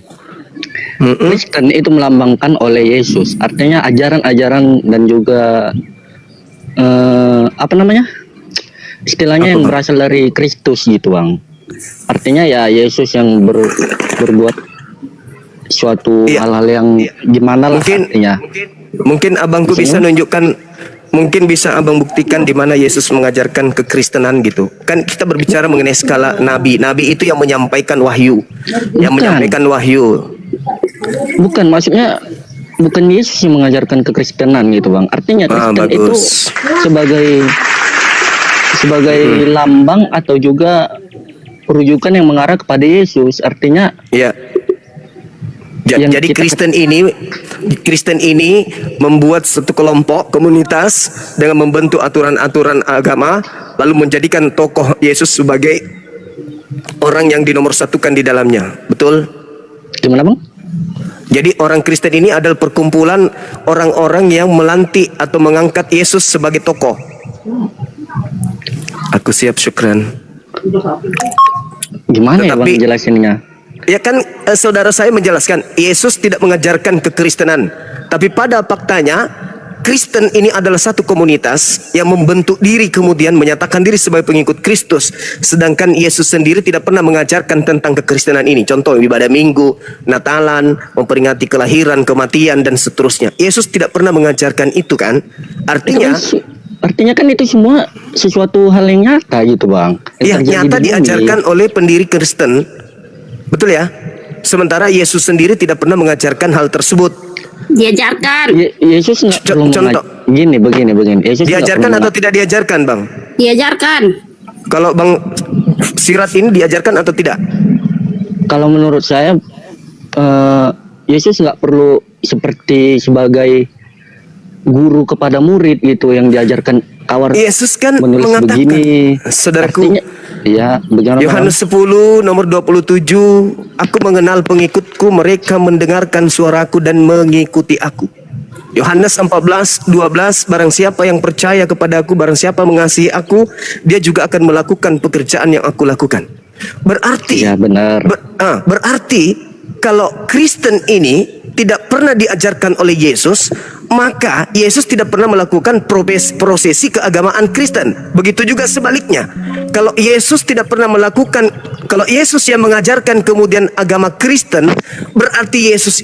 Kristen itu melambangkan oleh Yesus. Artinya ajaran-ajaran dan juga apa namanya? Istilahnya Apa, yang Bang? berasal dari Kristus gitu bang. Artinya ya Yesus yang berbuat suatu Iya. hal-hal yang gimana lah Mungkin artinya. mungkin abangku bisa nunjukkan, mungkin bisa abang buktikan di mana Yesus mengajarkan kekristenan gitu. Kan kita berbicara mengenai skala nabi. Nabi itu yang menyampaikan wahyu, yang Bukan. menyampaikan wahyu. Bukan, maksudnya bukan Yesus yang mengajarkan kekristenan gitu bang. Artinya Kristen itu Bagus. sebagai lambang atau juga rujukan yang mengarah kepada Yesus. Artinya Ya. Yang Jadi kita- Kristen ini membuat satu kelompok komunitas dengan membentuk aturan-aturan agama, lalu menjadikan tokoh Yesus sebagai orang yang dinomorsatukan di dalamnya. Betul? gimana bang? Jadi orang Kristen ini adalah perkumpulan orang-orang yang melantik atau mengangkat Yesus sebagai tokoh. Aku siap, syukran. Gimana ya Tetapi- bang jelasinnya? Ya kan saudara saya menjelaskan Yesus tidak mengajarkan kekristenan, tapi pada faktanya Kristen ini adalah satu komunitas yang membentuk diri kemudian menyatakan diri sebagai pengikut Kristus, sedangkan Yesus sendiri tidak pernah mengajarkan tentang kekristenan ini. Contoh ibadah Minggu, Natalan, memperingati kelahiran, kematian dan seterusnya. Yesus tidak pernah mengajarkan itu kan? Artinya Artinya kan itu semua sesuatu hal yang nyata gitu bang. ya Yang terjadi nyata di bumi. diajarkan oleh pendiri Kristen. Betul ya? Sementara Yesus sendiri tidak pernah mengajarkan hal tersebut. Diajarkan. Yesus nggak perlu Contoh. begini. Yesus nggak Diajarkan perlu atau tidak diajarkan, Bang? Diajarkan. Kalau Bang Sirat ini diajarkan atau tidak? Kalau menurut saya Yesus nggak perlu seperti sebagai guru kepada murid gitu yang diajarkan kawar Yesus kan menulis mengatakan, begini. saudaraku, Artinya, ya bagaimana Yohanes 10 nomor 27, aku mengenal pengikutku, mereka mendengarkan suaraku dan mengikuti aku. Yohanes 14:12, barang siapa yang percaya kepadaku, barang siapa mengasihi aku, dia juga akan melakukan pekerjaan yang aku lakukan. Berarti ya benar. Berarti kalau Kristen ini tidak pernah diajarkan oleh Yesus, maka Yesus tidak pernah melakukan prosesi keagamaan Kristen. Begitu juga sebaliknya. Kalau Yesus tidak pernah melakukan, kalau Yesus yang mengajarkan kemudian agama Kristen, berarti Yesus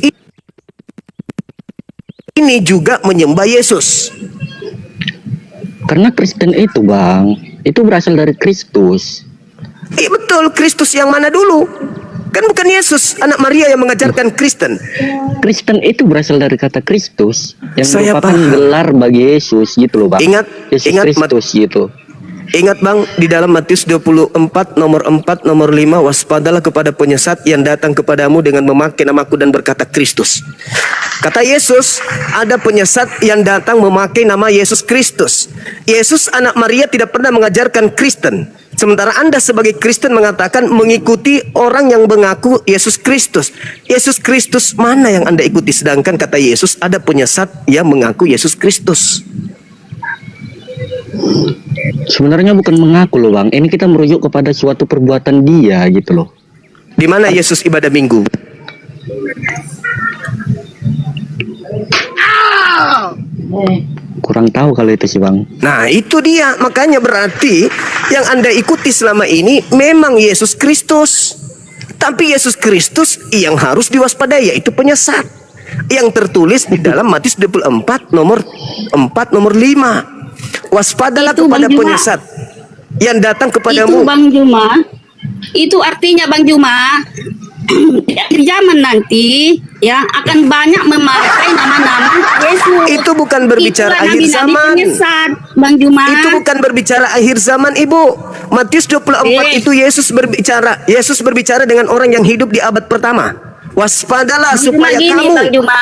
ini juga menyembah Yesus. Karena Kristen itu bang, itu berasal dari Kristus. Betul, Kristus yang mana dulu? Kan bukan Yesus, anak Maria yang mengajarkan Kristen. Kristen itu berasal dari kata Kristus yang Saya merupakan paham. gelar bagi Yesus gitu loh bang. Ingat, Yesus ingat, Kristus gitu. Ingat Bang, di dalam Matius 24 nomor 4 nomor 5, waspadalah kepada penyesat yang datang kepadamu dengan memakai namaku dan berkata Kristus. Kata Yesus, ada penyesat yang datang memakai nama Yesus Kristus. Yesus anak Maria tidak pernah mengajarkan Kristen. Sementara Anda sebagai Kristen mengatakan mengikuti orang yang mengaku Yesus Kristus. Yesus Kristus mana yang Anda ikuti? Sedangkan kata Yesus, ada penyesat yang mengaku Yesus Kristus. Sebenarnya bukan mengaku loh bang. Ini kita merujuk kepada suatu perbuatan dia gitu loh. Di mana Yesus ibadah Minggu? Kurang tahu kalau itu sih bang. Nah itu dia, makanya berarti yang Anda ikuti selama ini memang Yesus Kristus. Tapi Yesus Kristus yang harus diwaspadai yaitu penyesat. Yang tertulis di dalam Matius 24 nomor 4 nomor 5. Waspadalah Itu, kepada Bang Juma. penyesat yang datang Itu kepadamu. Bang Juma. Itu artinya Bang Juma di akhir zaman nanti ya akan banyak memakai nama-nama Yesus. Itu bukan berbicara Itulah akhir nabi-nabi zaman. penyesat, Bang Juma. Itu bukan berbicara akhir zaman, Ibu. Matius 24 itu Yesus berbicara. Yesus berbicara dengan orang yang hidup di abad pertama. Waspadalah Bang Juma supaya gini, kamu. Bang Juma.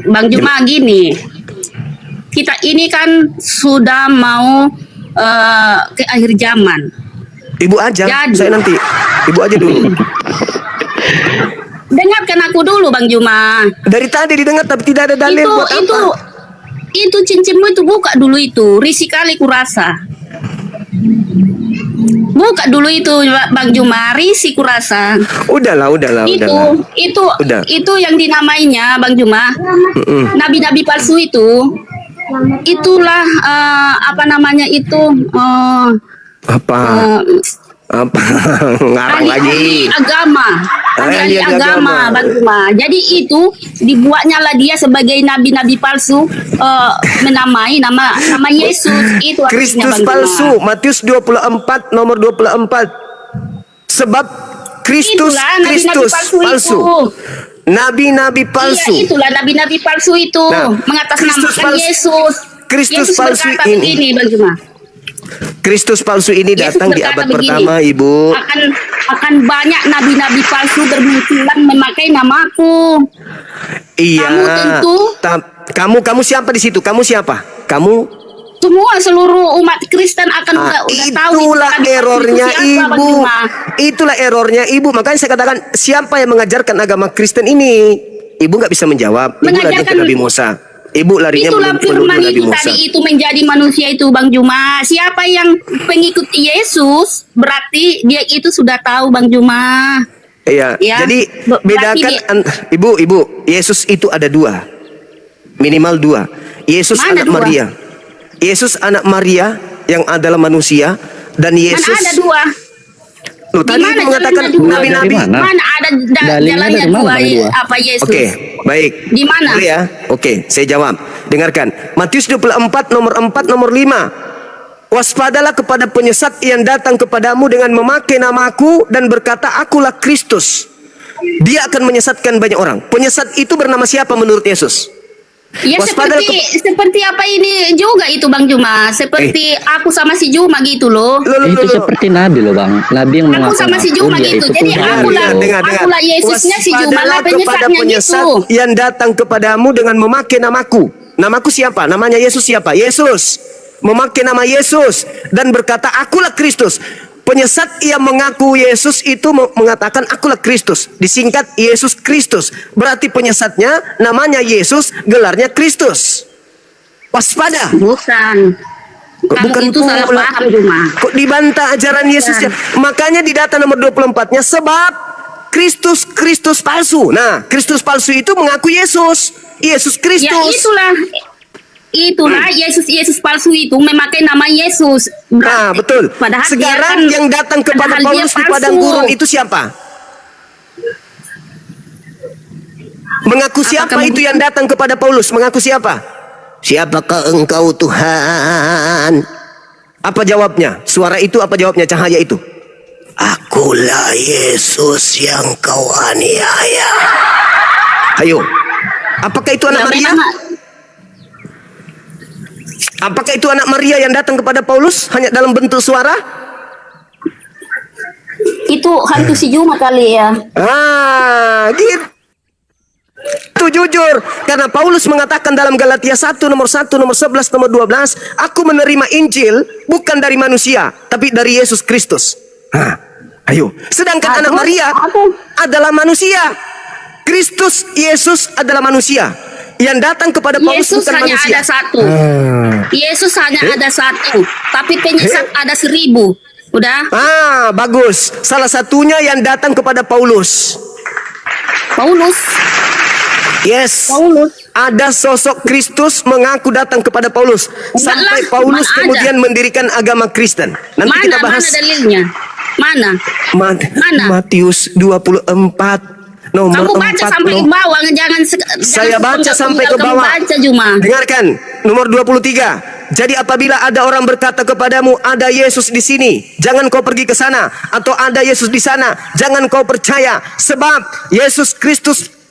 Bang Juma gini. Kita ini kan sudah mau ke akhir zaman. Ibu aja, Jadi. saya nanti. Ibu aja dulu. Dengarkan aku dulu, Bang Juma. Dari tadi didengar tapi tidak ada dalil buat apa? Itu cincinmu itu buka dulu itu, risih kali kurasa. Buka dulu itu Bang Juma, risih kurasa. Udahlah. Udah. Itu yang dinamainya Bang Juma. Nabi-nabi palsu itu. Itulah apa namanya itu Apa? Apa? Ngarang lagi. ahli agama. ahli Ahli agama, agama. Bang Juma. Jadi itu dibuatnya lah dia sebagai nabi-nabi palsu, menamai nama Yesus. Itu artinya, Kristus Bang Juma. palsu, Matius 24 nomor 24. Sebab Kristus Itulah nabi-nabi Kristus palsu palsu. itu. Nabi-nabi palsu. Iya, itulah nabi-nabi palsu itu, Nah, Kristus mengatasnamakan palsu- Yesus. Kristus Yesus palsu berkata ini. begini, Bang Juma. Kristus palsu ini Yesus datang di berkata abad begini, pertama, Ibu. akan banyak nabi-nabi palsu bermunculan memakai namaku. Iya. Kamu tentu. Kamu siapa di situ? Kamu siapa? Kamu Semua seluruh umat Kristen akan udah tahu itulah itu nabi palsu errornya itu siapa, Bang Ibu. Juma. Itulah errornya Ibu. Makanya saya katakan siapa yang mengajarkan agama Kristen ini? Ibu nggak bisa menjawab. Ibu lari ke Mengajarkan- Nabi Musa. Ibu larinya Itulah menuduh firman Nabi itu Musa. tadi itu menjadi manusia itu, Bang Juma. Siapa yang pengikut Yesus berarti dia itu sudah tahu, Bang Juma. Iya. Ya, Jadi berarti bedakan Ibu. Yesus itu ada dua, minimal dua. Yesus Mana anak dua? Maria. Yesus anak Maria yang adalah manusia dan Yesus. Mana ada dua? Loh, tadi Di mana Ibu mengatakan jalannya dua? nabi-nabi. Dari mana? Mana ada Dalilnya jalannya dari mana, dua, Bang Dua? apa Yesus? Oke, baik. Di mana? Boleh ya? Oke, saya jawab. Dengarkan. Matius 24 nomor 4 nomor 5. Waspadalah kepada penyesat yang datang kepadamu dengan memakai namaku dan berkata akulah Kristus. Dia akan menyesatkan banyak orang. Penyesat itu bernama siapa menurut Yesus? Ya Waspadalah seperti apa ini juga itu, Bang Juma. Seperti aku sama si Juma gitu loh. Itu seperti Nabi loh bang. Nabi yang Aku sama si Juma dia gitu. itu Jadi Tuhan. akulah Yesusnya, si Juma lah kepada penyesatnya penyesat gitu. yang datang kepadamu dengan memakai namaku. Namaku siapa? Namanya Yesus siapa? Yesus. Memakai nama Yesus dan berkata akulah Kristus. Penyesat yang mengaku Yesus itu mengatakan akulah Kristus. Disingkat Yesus Kristus. Berarti penyesatnya namanya Yesus, gelarnya Kristus. Waspada. Bukan. Kamu itu salah pula. paham, Juma. Kok dibantah ajaran Yesusnya? Makanya di data nomor 24-nya sebab Kristus palsu. Nah, Kristus palsu itu mengaku Yesus. Yesus Kristus. Ya itulah Yesus palsu itu memakai nama Yesus. Nah, betul. Padahal dia Sekarang kan- yang datang kepada padahal dia Paulus di palsu. padang gurun itu siapa? Mengaku siapa kamu- itu yang datang kepada Paulus? Mengaku siapa? Siapakah engkau Tuhan? Apa jawabnya? Suara itu apa jawabnya? Cahaya itu. Akulah Yesus yang kau aniaya. Ayo. Apakah itu anak Ya, Maria? memang- Apakah itu anak Maria yang datang kepada Paulus hanya dalam bentuk suara? Itu hantu si Juma kali ya. Gitu. Itu jujur karena Paulus mengatakan dalam Galatia 1 nomor 11 nomor 12, aku menerima Injil bukan dari manusia tapi dari Yesus Kristus. Ayo. Sedangkan anak Maria adalah manusia. Kristus Yesus adalah manusia. Yang datang kepada Paulus Yesus bukan hanya manusia. ada satu. Yesus hanya ada satu. Tapi penyesat ada 1000. Udah? Bagus. Salah satunya yang datang kepada Paulus. Paulus. Ada sosok Kristus mengaku datang kepada Paulus. Sampai lah, Paulus mana kemudian mendirikan agama Kristen. Nanti kita bahas. Mana dalilnya? Mana? Mana? Matius 24 nomor Kamu baca 4. sampai ke bawah, jangan Saya baca sampai ke kamu bawah. baca Juma. Dengarkan nomor 23. Jadi apabila ada orang berkata kepadamu ada Yesus di sini, jangan kau pergi ke sana, atau ada Yesus di sana, jangan kau percaya, sebab Yesus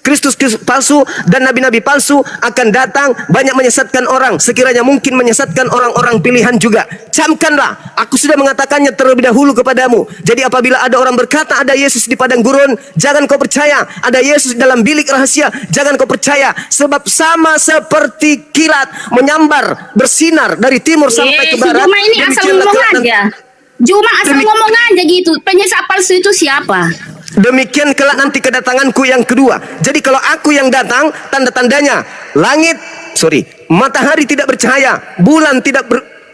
Kristus palsu dan nabi-nabi palsu akan datang banyak menyesatkan orang, sekiranya mungkin menyesatkan orang-orang pilihan juga. Camkanlah, aku sudah mengatakannya terlebih dahulu kepadamu. Jadi apabila ada orang berkata ada Yesus di padang gurun, jangan kau percaya. Ada Yesus dalam bilik rahasia, jangan kau percaya, sebab sama seperti kilat menyambar bersinar dari timur sampai ke barat. Juma ini asal demikianlah ngomong kelak aja. Juma asal ngomong aja gitu. Penyesat palsu itu siapa? Demikian kelak nanti kedatanganku yang kedua. Jadi kalau aku yang datang, tanda-tandanya matahari tidak bercahaya,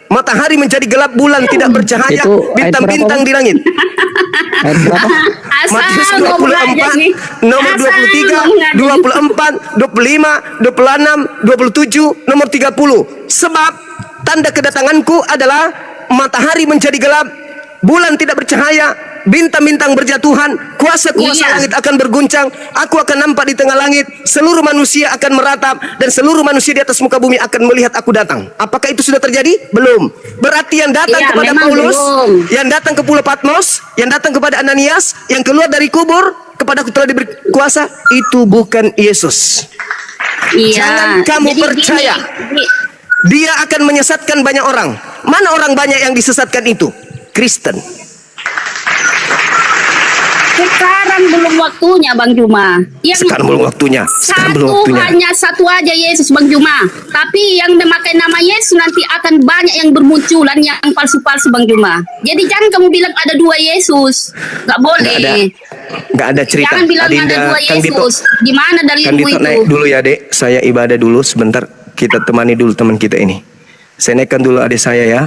matahari menjadi gelap, bulan tidak bercahaya, Itu ayat bintang-bintang berapa, di langit. Ayat berapa? Matius Asal ngomong aja 24 nih. nomor Asal ngomong aja. 23, 24, 25, 26, 27, nomor 30. Sebab tanda kedatanganku adalah matahari menjadi gelap, bulan tidak bercahaya, bintang-bintang berjatuhan, kuasa-kuasa Iya. langit akan berguncang, aku akan nampak di tengah langit, seluruh manusia akan meratap, dan seluruh manusia di atas muka bumi akan melihat aku datang. Apakah itu sudah terjadi? Belum. Berarti yang datang Iya, kepada memang Paulus, belum. yang datang ke Pulau Patmos, yang datang kepada Ananias, yang keluar dari kubur, kepada aku telah diberi kuasa, itu bukan Yesus. Iya. Jangan kamu Jadi percaya. Dia akan menyesatkan banyak orang. Mana orang banyak yang disesatkan itu? Kristen. Sekarang belum waktunya Bang Juma. Yang Sekarang belum waktunya. Sekarang belum satu waktunya. hanya satu aja Yesus Bang Juma. Tapi yang memakai nama Yesus nanti akan banyak yang bermunculan yang palsu-palsu Bang Juma. Jadi jangan kamu bilang ada dua Yesus. Gak boleh. Nggak ada cerita. Jangan bilang ada Adinda, dua Kang Dito, Yesus. Di mana Kang dalilmu Dito itu? naik dulu ya, Dek. Saya ibadah dulu sebentar. Kita temani dulu teman kita ini. Saya naikkan dulu adik saya ya.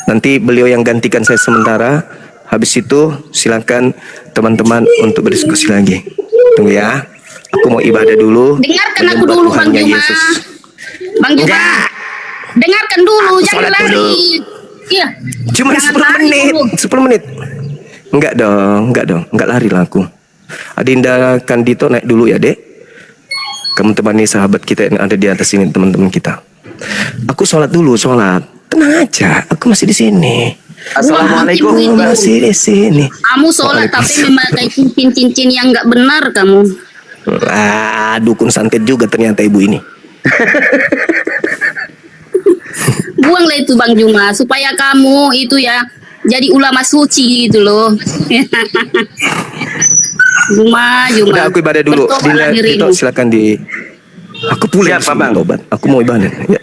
Nanti beliau yang gantikan saya sementara. Habis itu silakan teman-teman untuk berdiskusi lagi. Tunggu ya. Aku mau ibadah dulu. Dengarkan aku menyembah dulu Bang Tuhannya Juma. Yesus. Bang Juma. Enggak. Dengarkan dulu, Aku jangan sholat lari. dulu. Iya. Cuma Jangan 10 lari menit. dulu. 10 menit. Enggak dong. Enggak lari lah aku. Adinda Kandito naik dulu ya, Dek. Kamu temani sahabat kita yang ada di atas ini, teman-teman kita. Aku sholat dulu, sholat. Tenang aja, aku masih di sini. Assalamualaikum. Aku masih di sini. Kamu sholat tapi memakai cincin-cincin yang nggak benar kamu. Dukun santet juga ternyata ibu ini. Buanglah itu Bang Juma supaya kamu itu ya jadi ulama suci gitu loh. Juma. Udah aku ibadah dulu. Bertobatlah Dito dirimu. silakan di. Aku pulang Siapa, sebelum Bang? tobat. Aku mau ibadah. Ya,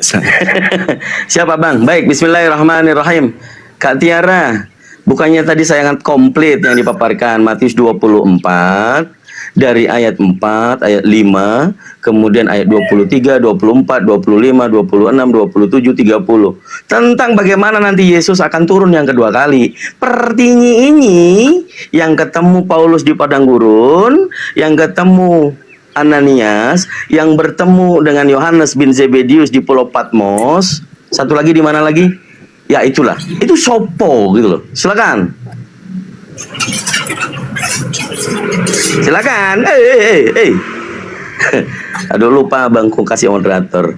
Siapa bang? Baik, bismillahirrahmanirrahim. Kak Tiara, bukannya tadi saya sangat komplit yang dipaparkan Matius 24 dari ayat 4, ayat 5, kemudian ayat 23, 24, 25, 26, 27, 30 tentang bagaimana nanti Yesus akan turun yang kedua kali. Pertinyi ini yang ketemu Paulus di padang gurun, yang ketemu Ananias, yang bertemu dengan Yohanes bin Zebedius di Pulau Patmos, satu lagi di mana lagi? Ya itulah, itu sopo gitu loh. Silakan. Silakan. Aduh lupa bangku kasih moderator.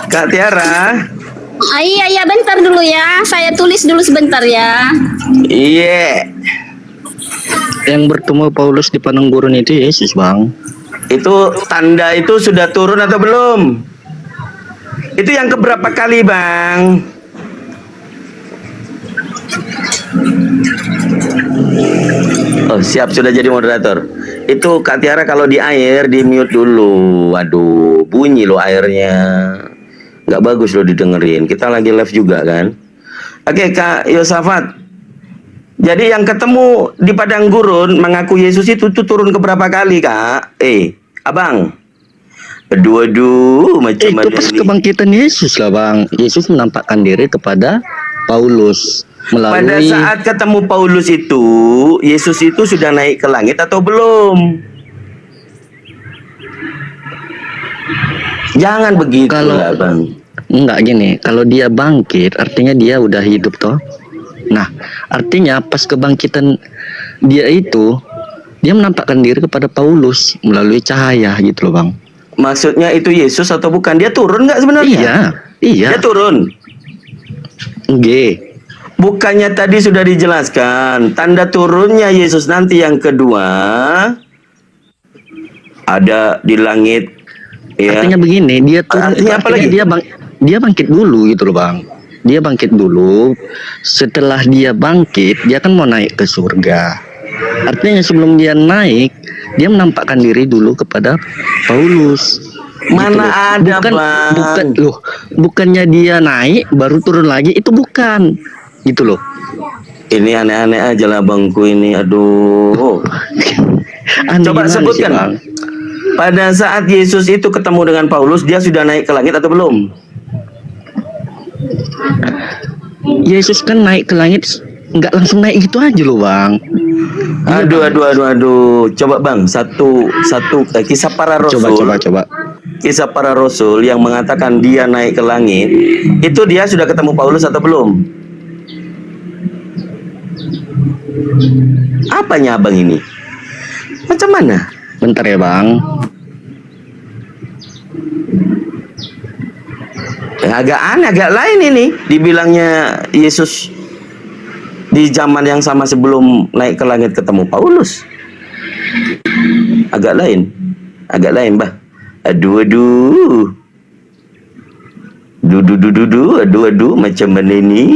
Kak Tiara. Iya bentar dulu ya. Saya tulis dulu sebentar ya. Iya. Yang bertemu Paulus di padang gurun itu Yesus, Bang. Itu tanda itu sudah turun atau belum? Itu yang keberapa kali, Bang? Oh, siap sudah jadi moderator. Itu Kak Tiara kalau di air di mute dulu. Waduh, bunyi loh airnya. Nggak bagus loh didengerin. Kita lagi live juga kan. Oke, Kak Yosafat. Jadi yang ketemu di padang gurun mengaku Yesus itu tuh turun ke berapa kali, Kak? Abang. Aduh, macam Itu mana pas ini? kebangkitan Yesus lah, Bang. Yesus menampakkan diri kepada Paulus Pada melalui saat ketemu Paulus itu, Yesus itu sudah naik ke langit atau belum? Jangan begitu Kalau- lah, Bang. enggak gini, kalau dia bangkit artinya dia udah hidup toh. Nah, artinya pas kebangkitan dia itu dia menampakkan diri kepada Paulus melalui cahaya gitu loh, Bang. Maksudnya itu Yesus atau bukan? Dia turun nggak sebenarnya? Iya. Dia turun. G. Bukannya tadi sudah dijelaskan tanda turunnya Yesus nanti yang kedua ada di langit, ya. Artinya begini, dia turun Artinya apa lagi? dia bangkit dulu gitu loh, Bang. Dia bangkit dulu. Setelah dia bangkit, dia kan mau naik ke surga. Artinya sebelum dia naik, dia menampakkan diri dulu kepada Paulus. Mana ada, bukan, Bang? bukan loh, bukannya dia naik baru turun lagi, itu bukan. Gitu loh. Ini aneh-aneh aja lah bangku ini. Aduh. Aneh Coba gimana sih, sebutkan. Bang? Pada saat Yesus itu ketemu dengan Paulus, dia sudah naik ke langit atau belum? Yesus kan naik ke langit nggak langsung naik gitu aja loh, Bang. Aduh. Coba Bang, satu kisah para rasul. Coba. Kisah para rasul yang mengatakan dia naik ke langit, itu dia sudah ketemu Paulus atau belum? Apanya abang ini? Macam mana? Bentar ya bang. Agak aneh, agak lain ini. Dibilangnya Yesus di zaman yang sama sebelum naik ke langit ketemu Paulus. Agak lain, bah. Aduh. Aduh, macam mana ini?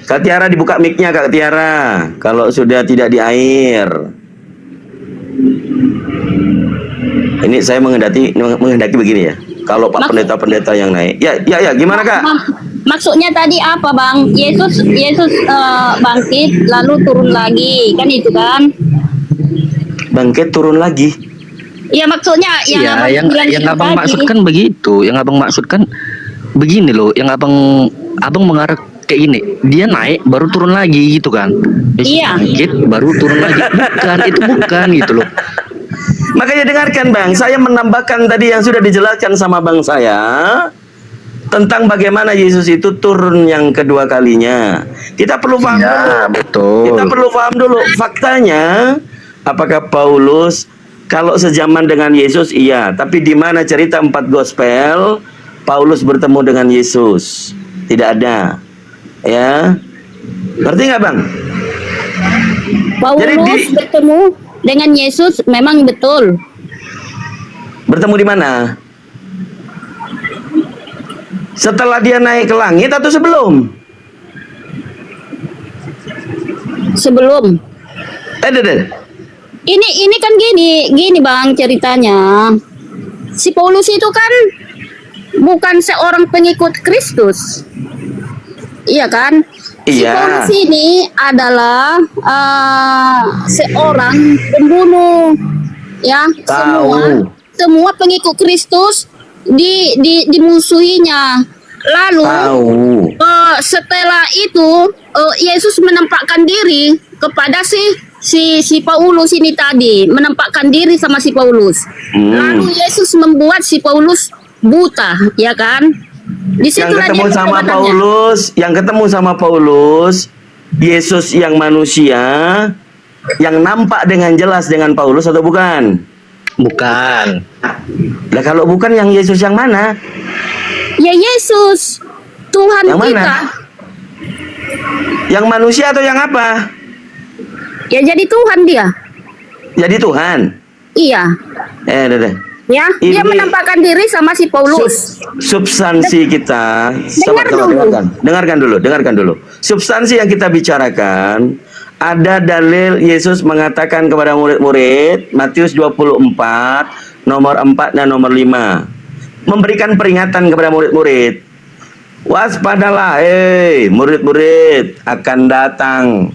Kak Tiara, dibuka mic-nya Kak Tiara. Kalau sudah tidak di air. Ini saya menghendaki begini ya. Kalau Pak pendeta-pendeta yang naik. Ya, gimana Kak? Maksudnya tadi apa Bang? Yesus bangkit lalu turun lagi, kan itu kan? Bangkit turun lagi. Iya maksudnya Iya, yang yang abang tadi. maksudkan begitu. Yang abang maksudkan begini loh. Yang abang mengarah kayak gini. Dia naik baru turun lagi gitu kan? Iya. Bangkit baru turun lagi. Bukan, itu bukan gitu loh. Makanya dengarkan Bang, saya menambahkan tadi yang sudah dijelaskan sama Bang saya tentang bagaimana Yesus itu turun yang kedua kalinya. Kita perlu paham dulu. Betul. Kita perlu paham dulu faktanya. Apakah Paulus kalau sejaman dengan Yesus? Iya. Tapi di mana cerita 4 gospel Paulus bertemu dengan Yesus? Tidak ada. Ya. Ngerti nggak Bang? Paulus Jadi bertemu dengan Yesus memang betul. Bertemu di mana? Setelah dia naik ke langit atau sebelum? Sebelum. Ini kan gini Bang ceritanya. Si Paulus itu kan bukan seorang pengikut Kristus. Iya kan? Si Iya. Paulus ini adalah seorang pembunuh. Ya, Tahu. semua pengikut Kristus dimusuhinya. Lalu Tahu. setelah itu Yesus menampakkan diri kepada si Paulus ini tadi, menampakkan diri sama si Paulus. Lalu Yesus membuat si Paulus buta, ya kan? Yang ketemu sama Paulus, Yesus yang manusia, yang nampak dengan jelas dengan Paulus atau bukan? Bukan. Lah kalau bukan, yang Yesus yang mana? Ya Yesus, Tuhan Yang mana? kita. Yang manusia atau yang apa? Ya jadi Tuhan dia. Jadi Tuhan. Iya. Ya, dia Ini menampakkan diri sama si Paulus. Substansi kita. Dengarkan dulu. Substansi yang kita bicarakan, ada dalil Yesus mengatakan kepada murid-murid, Matius 24, nomor 4 dan nomor 5. Memberikan peringatan kepada murid-murid. Waspadalah, murid-murid, akan datang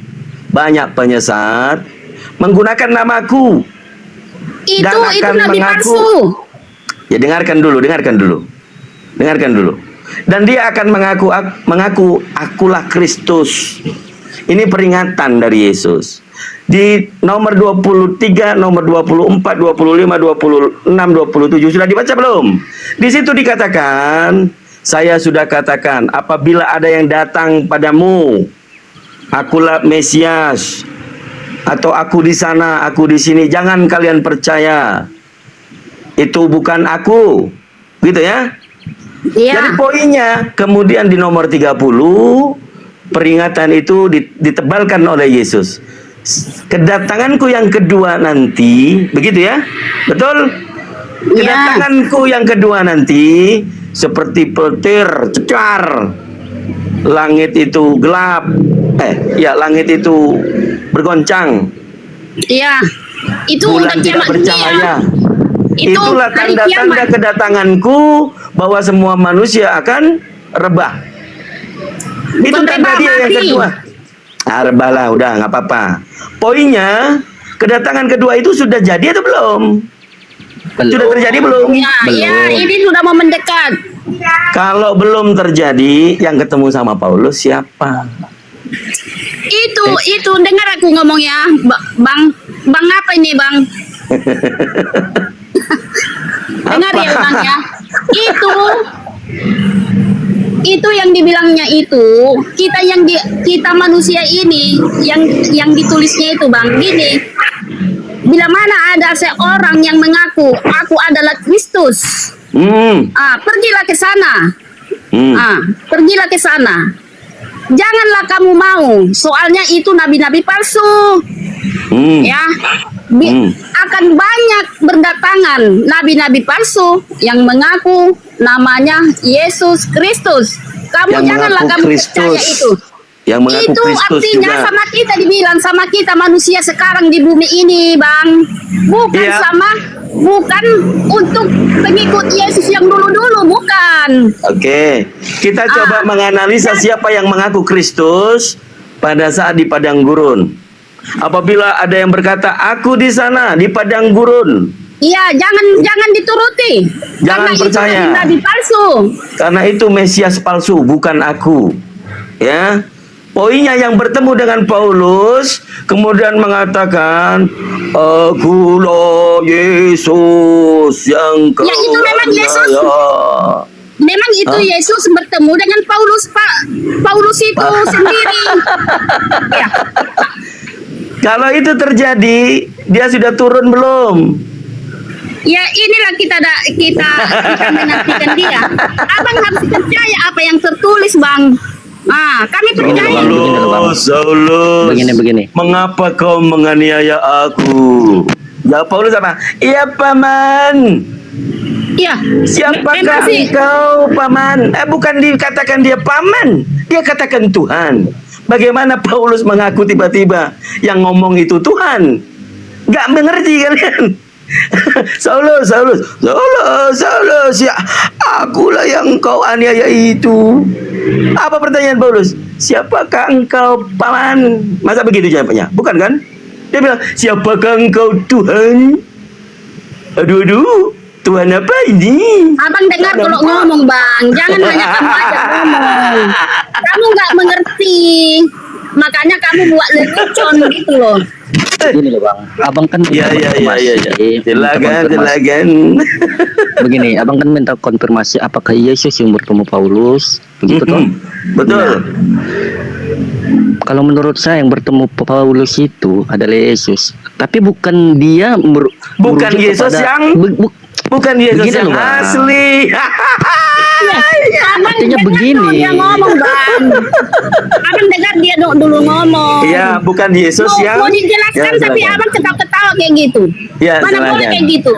banyak penyesat menggunakan namaku. Itu nabi palsu. Ya dengarkan dulu. Dan dia akan mengaku akulah Kristus. Ini peringatan dari Yesus. Di nomor 23, nomor 24, 25, 26, 27 sudah dibaca belum? Di situ dikatakan, saya sudah katakan, apabila ada yang datang padamu, akulah Mesias, atau aku di sana, aku di sini, jangan kalian percaya. Itu bukan aku. Gitu ya? Iya. Jadi poinnya, kemudian di nomor 30, peringatan itu ditebalkan oleh Yesus. Kedatanganku yang kedua nanti, begitu ya? Betul? Kedatanganku yang kedua nanti, seperti petir cecar. Langit itu gelap. Langit itu bergoncang. Iya. Itu Bulan tidak bercahaya. Itulah hari tanda-tanda kiamat. kedatanganku, bahwa semua manusia akan rebah. Itu Bukan tanda rebah, dia yang mati. kedua. Rebah lah, udah nggak apa-apa. Poinnya, kedatangan kedua itu sudah jadi atau belum? Sudah terjadi belum? Ya, ini sudah mau mendekat. Kalau belum terjadi, yang ketemu sama Paulus siapa? Itu dengar aku ngomong ya, Bang apa ini Bang? Dengar ya Bang ya. itu yang dibilangnya itu kita kita manusia ini yang ditulisnya itu Bang gini, bila mana ada seorang yang mengaku aku adalah Kristus, pergilah ke sana, pergilah ke sana, janganlah kamu mau, soalnya itu nabi-nabi palsu, ya. Akan banyak berdatangan nabi-nabi palsu yang mengaku namanya Yesus Kristus. Kamu Yang janganlah mengaku kamu Kristus. percaya itu. Yang mengaku Itu Kristus artinya juga. sama kita dibilang sama kita manusia sekarang di bumi ini, Bang. Bukan Iya. bukan untuk pengikut Yesus yang dulu-dulu, bukan. Oke, kita coba menganalisa siapa yang mengaku Kristus pada saat di padang gurun. Apabila ada yang berkata, aku di sana di padang gurun, Iya, jangan dituruti. Jangan Karena percaya. itu nabi palsu. karena itu Mesias palsu, bukan aku. Ya, poinnya yang bertemu dengan Paulus, kemudian mengatakan, akulah Yesus yang kau Ya, itu memang Yesus. aniaya." Memang itu Yesus bertemu dengan Paulus, Pak. Paulus itu sendiri. Ya. Kalau itu terjadi, dia sudah turun belum? Ya inilah kita menantikan dia. Abang harus percaya apa yang tertulis, Bang. Kami percaya. Saulus, Begini. mengapa kau menganiaya aku? Ya Paulus apa? Iya paman. Iya. Siapakah engkau paman? Bukan dikatakan dia paman, dia katakan Tuhan. Bagaimana Paulus mengaku tiba-tiba yang ngomong itu Tuhan? Gak mengerti kalian? Saulus, ya akulah yang kau aniaya itu. Apa pertanyaan Paulus? Siapakah engkau paman? Masa begitu jawabannya? Bukan kan? Dia bilang, siapakah engkau Tuhan? Aduh, Tuhan apa ini? Abang dengar kalau ngomong, Bang. Jangan hanya kamu aja ngomong. Kamu nggak mengerti. Makanya kamu buat lelucon gitu loh. Gini loh Bang, abang kan Ya. Silakan. Begini, abang kan minta konfirmasi apakah Yesus yang bertemu Paulus, begitu toh? Betul. Kalau menurut saya yang bertemu Paulus itu adalah Yesus, tapi bukan dia Bukan merujuk Yesus kepada- yang bu- Bukan Yesus Begini yang loh, Bang. asli. Abang Artinya dengar begini. dulu dia ngomong, Bang. Abang dengar dia dulu ngomong. Ya, bukan Yesus yang Mau dijelaskan Ya, tapi silakan. abang ketawa-ketawa kayak gitu. Ya, Mana boleh silakan. kayak gitu.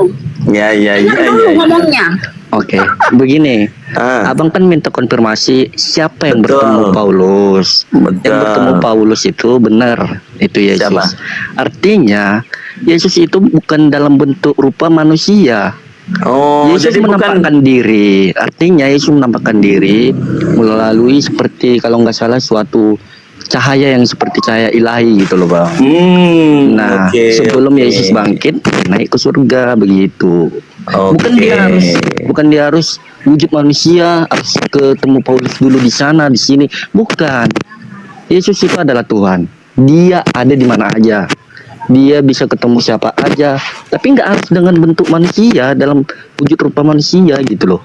Ya. Dengar dulu ngomongnya. Oke, begini. Ah. Abang kan minta konfirmasi siapa yang Betul. bertemu Paulus. Betul. Yang bertemu Paulus itu benar, itu Yesus. Siapa? Artinya Yesus itu bukan dalam bentuk rupa manusia. Oh, Yesus jadi bukan menampakkan diri. Artinya Yesus menampakkan diri melalui seperti kalau nggak salah suatu cahaya yang seperti cahaya ilahi gitu loh Bang. Nah, oke, sebelum oke. Yesus bangkit naik ke surga begitu. Bukan dia harus wujud manusia, harus ketemu Paulus dulu di sana, di sini. Bukan. Yesus itu adalah Tuhan. Dia ada di mana aja. Dia bisa ketemu siapa aja, tapi nggak harus dengan bentuk manusia, dalam wujud rupa manusia gitu loh.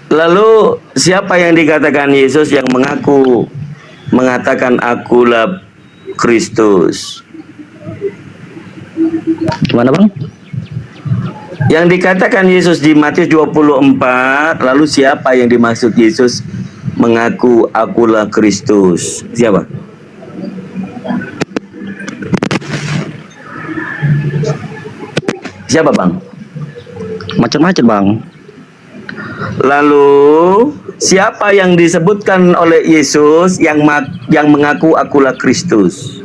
Lalu siapa yang dikatakan Yesus yang mengatakan akulah Kristus? Gimana Bang? Yang dikatakan Yesus di Matius 24, lalu siapa yang dimaksud Yesus mengaku akulah Kristus? Siapa? Siapa Bang? Macam-macam Bang. Lalu siapa yang disebutkan oleh Yesus yang mengaku akulah Kristus?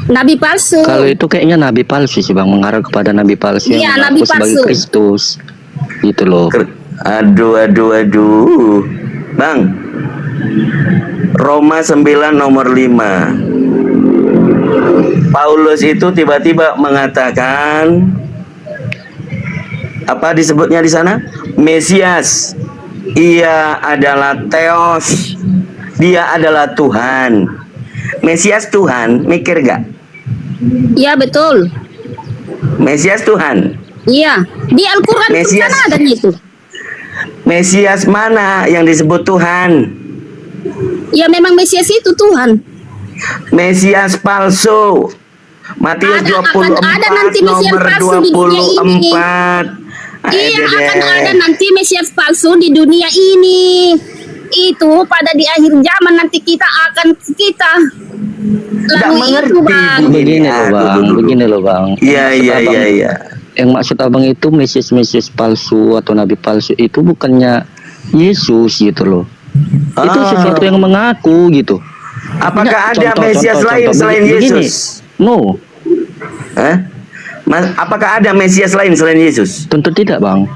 Nabi palsu. Kalau itu kayaknya nabi palsu sih Bang, mengarah kepada nabi palsu Iya, yang nabi mengaku sebagai palsu. Kristus. Gitu loh. Aduh. Bang, Roma 9 nomor 5. Paulus itu tiba-tiba mengatakan apa disebutnya di sana? Mesias. Ia adalah Theos. Dia adalah Tuhan. Mesias Tuhan, mikir gak? Iya betul. Mesias Tuhan. Iya. Di Al-Quran itu Mesias. kan ada itu. Mesias mana yang disebut Tuhan? Ya memang Mesias itu Tuhan. Mesias palsu. Matius Akan ada nanti 24 Mesias nomor palsu di dunia ini. 24. Iya, akan ada nanti Mesias palsu di dunia ini. Itu pada di akhir zaman nanti kita Nggak lalu mengerti, itu Bang. Bu. Begini loh bang, begini loh bang. Iya, iya, Maksud iya, abang- iya. Yang maksud abang itu Mesias palsu atau nabi palsu itu bukannya Yesus gitu loh. Itu sesuatu yang mengaku gitu. Apakah Ini ada Mesias lain selain begini. Yesus? No, Hah? Apakah ada Mesias lain selain Yesus? tentu tidak bang.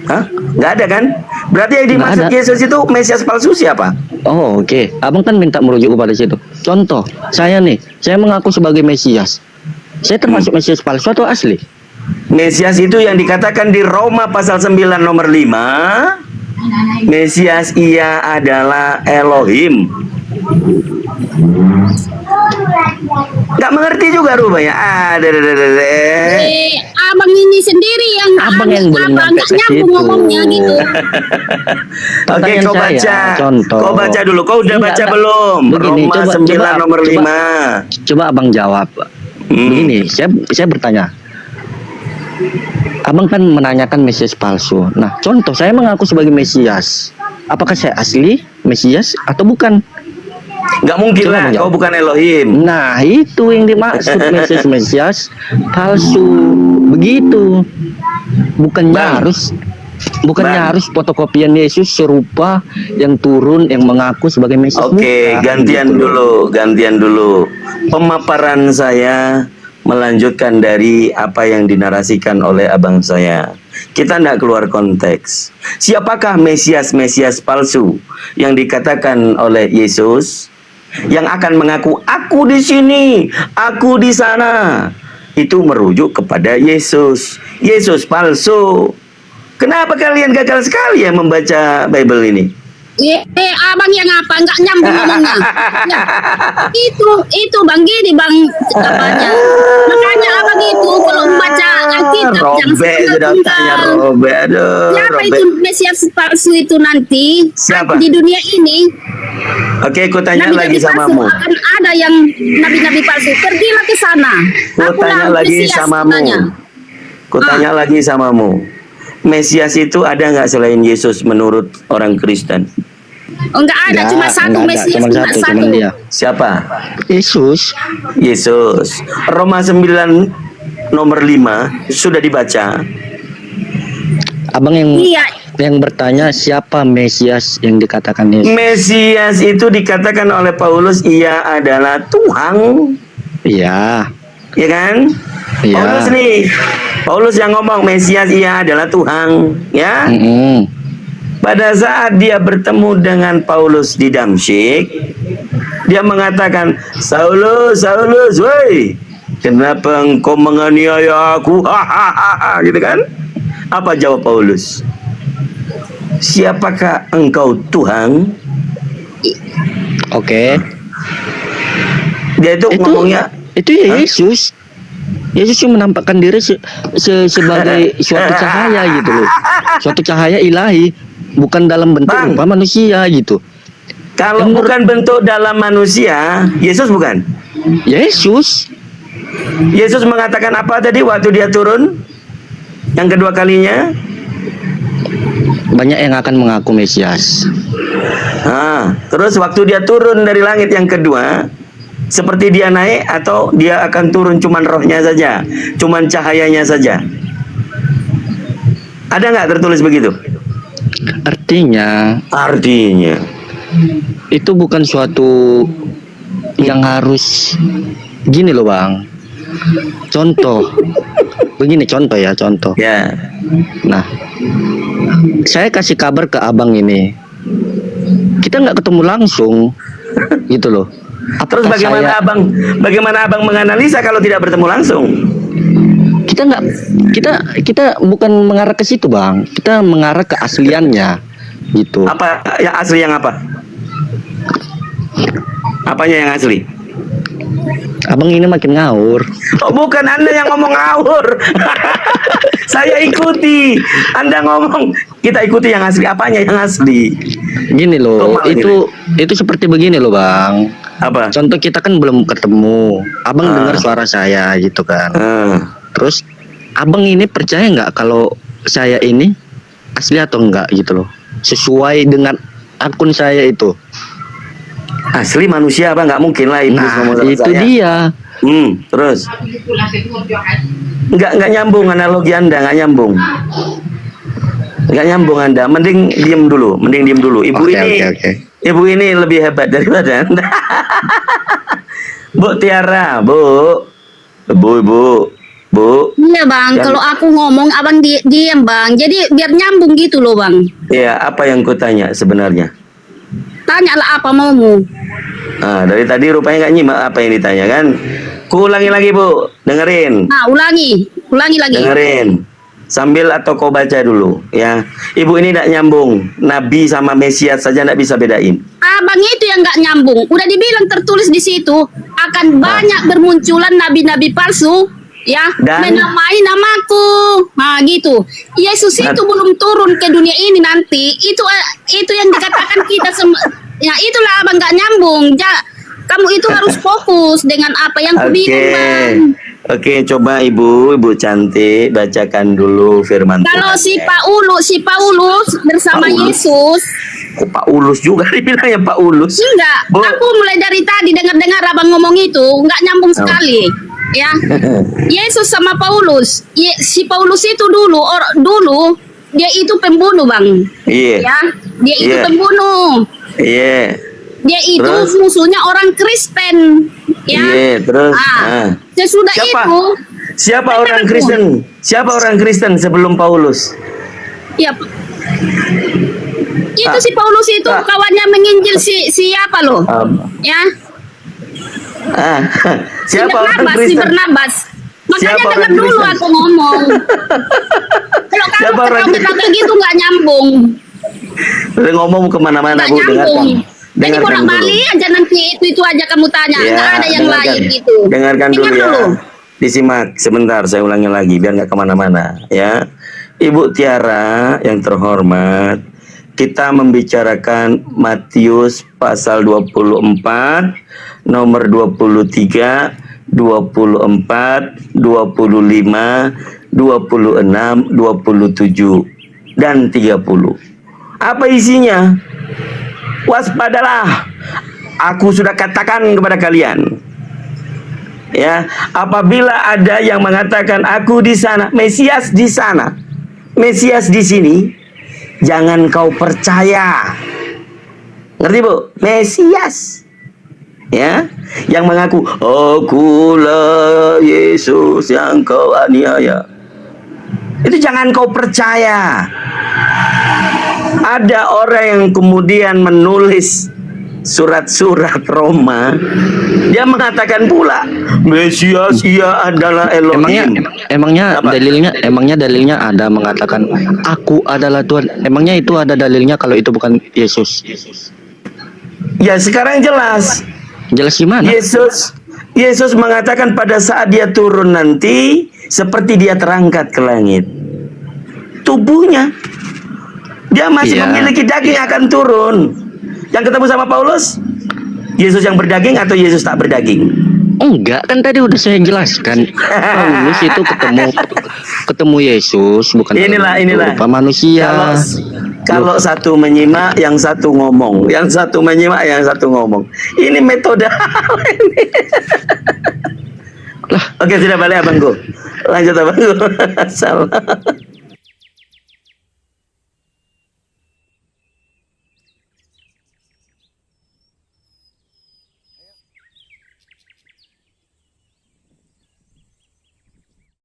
Hah? Nggak ada kan? Berarti yang Nggak dimaksud ada. Yesus itu Mesias palsu siapa? Oh oke, abang kan minta merujuk kepada situ. Contoh, saya mengaku sebagai Mesias. Saya termasuk Mesias palsu atau asli? Mesias itu yang dikatakan di Roma pasal 9 nomor 5. Mesias ia adalah Elohim. Nggak mengerti juga rupanya. Abang ini sendiri yang Abang yang belum nggak nyampe ke nyambung situ. ngomongnya gitu. Oke, Pertanyaan kau saya, baca. contoh. Kau baca dulu. Kau udah Enggak, baca enggak. belum? Begini, Roma coba- 9 coba- nomor coba- 5. Coba abang jawab. Begini, saya bertanya. Abang kan menanyakan Mesias palsu. Nah, contoh saya mengaku sebagai Mesias. Apakah saya asli Mesias atau bukan? Nggak mungkin Coba lah, menjawab. kau bukan Elohim. Nah, itu yang dimaksud Mesias palsu. Begitu. Bukannya Bang. bukannya Bang. harus fotokopian Yesus serupa yang turun yang mengaku sebagai Mesias. Oke, Bukan, gantian gitu. gantian dulu. Pemaparan saya melanjutkan dari apa yang dinarasikan oleh abang saya. Kita tidak keluar konteks. Siapakah Mesias palsu yang dikatakan oleh Yesus yang akan mengaku aku di sini, aku di sana? Itu merujuk kepada Yesus. Yesus palsu. Kenapa kalian gagal sekali ya membaca Bible ini? Abang yang apa? Nggak nyambung ngomongnya. Ya, itu Bang gini Bang apanya. Makanya abang itu kalau membaca Alkitab jangan Robek sudah tanya Robek. Aduh, Siapa Robek. itu Mesias palsu itu nanti? Siapa? Di dunia ini Oke, aku tanya lagi nabi-nabi palsu samamu. akan ada yang nabi-nabi palsu. Pergilah ke sana. Ku tanya Akulah lagi Mesias samamu. katanya. Ku tanya lagi samamu. Mesias itu ada nggak selain Yesus menurut orang Kristen? Oh, enggak ada, cuma satu enggak ada, Mesias, cuma cuma satu, satu. cuma dia. Siapa? Yesus. Yesus. Roma 9 nomor 5 sudah dibaca. Abang yang Iya, bertanya siapa Mesias yang dikatakan Yesus? Mesias itu dikatakan oleh Paulus ia adalah Tuhan, Iya. ya kan? Iya. Paulus nih. Paulus yang ngomong Mesias ia adalah Tuhan, ya. Mm-mm. Pada saat dia bertemu dengan Paulus di Damsyik, dia mengatakan, Saulus, Saulus, woi, kenapa engkau menganiaya aku? Hahaha, gitu kan? Apa jawab Paulus? Siapakah engkau Tuhan? Oke. Dia itu ngomongnya, Itu ya Yesus. Yesus yang menampakkan diri sebagai suatu cahaya gitu loh. Suatu cahaya ilahi, bukan dalam bentuk Bang. rupa manusia gitu. kalau Yang bukan bentuk dalam manusia, Yesus bukan. Yesus. Yesus mengatakan apa tadi waktu dia turun? Yang kedua kalinya? Banyak yang akan mengaku Mesias. Terus waktu dia turun dari langit yang kedua, seperti dia naik atau dia akan turun cuman rohnya saja, cuman cahayanya saja? Ada nggak tertulis begitu? Artinya itu bukan suatu yang harus gini loh bang. Contoh, begini contoh ya contoh. Ya. Nah, saya kasih kabar ke abang ini, kita nggak ketemu langsung, gitu loh. Terus Apakah bagaimana abang menganalisa kalau tidak bertemu langsung? kita bukan mengarah ke situ bang, kita mengarah ke asliannya, gitu. Apa yang asli yang apa? Apanya yang asli? Abang ini makin ngawur. Oh, bukan Anda yang ngomong ngawur. Saya ikuti. Anda ngomong, kita ikuti yang asli. Apanya yang asli? Gini loh, Kok malah itu seperti begini loh bang. Apa? Contoh kita kan belum ketemu. Abang dengar suara saya gitu kan. Terus abang ini percaya nggak kalau saya ini asli atau enggak gitu loh? Sesuai dengan akun saya itu. Asli manusia apa? Nggak mungkin lah iblis ngomong Nah sama itu saya. dia. Terus? Nggak nyambung analogi Anda, nggak nyambung. Nggak nyambung Anda. Mending diem dulu. Ibu Oke. Ibu ini lebih hebat daripada Anda. Bu Tiara, Bu. Iya bang, kalau aku ngomong abang diem bang. Jadi biar nyambung gitu loh bang. Iya, apa yang kutanya sebenarnya? Tanyalah apa maumu. Dari tadi rupanya nggak nyimak apa yang ditanya kan? Kuulangi lagi Bu, dengerin. Nah ulangi lagi. Dengerin. Sambil atau kau baca dulu ya. Ibu ini tidak nyambung. Nabi sama Mesias saja tidak bisa bedain. Abang itu yang nggak nyambung. Udah dibilang tertulis di situ akan banyak bermunculan nabi-nabi palsu. Ya, Dan menamai namaku. Nah, gitu. Yesus itu belum turun ke dunia ini nanti. Itu yang dikatakan kita semua. Ya, itulah abang nggak nyambung. Kamu itu harus fokus dengan apa yang ku bilang, Bang. Oke, coba Ibu cantik bacakan dulu firman Kalau Tuhan. si Paulus bersama Paulus. Yesus. Kok Pak Ulus juga dibilang ya Pak Ulus? Enggak, Bu. aku mulai dari tadi dengar abang ngomong itu nggak nyambung sekali. Ya, Yesus sama Paulus. Si Paulus itu dulu dia itu pembunuh bang. Iya. Ya, dia itu Iya. pembunuh. Iya. Dia itu Terus? musuhnya orang Kristen. Ya. Iya, terus. Sesudah itu. Siapa Katakan, orang Bu. Kristen? Siapa orang Kristen sebelum Paulus? Ya. Itu si Paulus itu kawannya menginjil siapa loh? Ya. Siapa orang Si Kristen? Barnabas. Makanya Siapa dengar orang dulu Kristen? aku ngomong. Kalau Siapa kamu orang ketawa gitu nggak nyambung. Udah ngomong kemana-mana Nggak Bu, nyambung. dengarkan. Jadi Dengarkan bolak dulu. balik aja nanti itu aja kamu tanya. Ya, Nggak ada yang dengarkan. lain gitu. Dengarkan Dengar dulu ya. Disimak sebentar, saya ulangi lagi biar nggak kemana-mana ya. Ibu Tiara yang terhormat, kita membicarakan Matius pasal 24, nomor 23, 24, 25, 26, 27, dan 30. Apa isinya? Waspadalah, aku sudah katakan kepada kalian. Ya, apabila ada yang mengatakan aku di sana, Mesias di sana, Mesias di sini, jangan kau percaya. Ngerti Bu? Mesias. Ya, yang mengaku akulah Yesus yang kau aniaya. Itu jangan kau percaya. Ada orang yang kemudian menulis surat-surat Roma, dia mengatakan pula Mesias ia adalah Elohim. Emangnya Apa? dalilnya ada mengatakan aku adalah Tuhan. Emangnya itu ada dalilnya kalau itu bukan Yesus? Ya sekarang jelas. Jelas gimana? Yesus mengatakan pada saat dia turun nanti seperti dia terangkat ke langit. Tubuhnya dia masih Iya. memiliki daging akan turun. Yang ketemu sama Paulus, Yesus yang berdaging atau Yesus tak berdaging? Enggak, kan tadi udah saya jelaskan. Paulus itu ketemu Yesus bukan Inilah. rupa manusia. Kalau satu menyimak, yang satu ngomong. Yang satu menyimak, yang satu ngomong. Ini metode ini. Oke, sudah balik abangku. Lanjut abangku. Salah.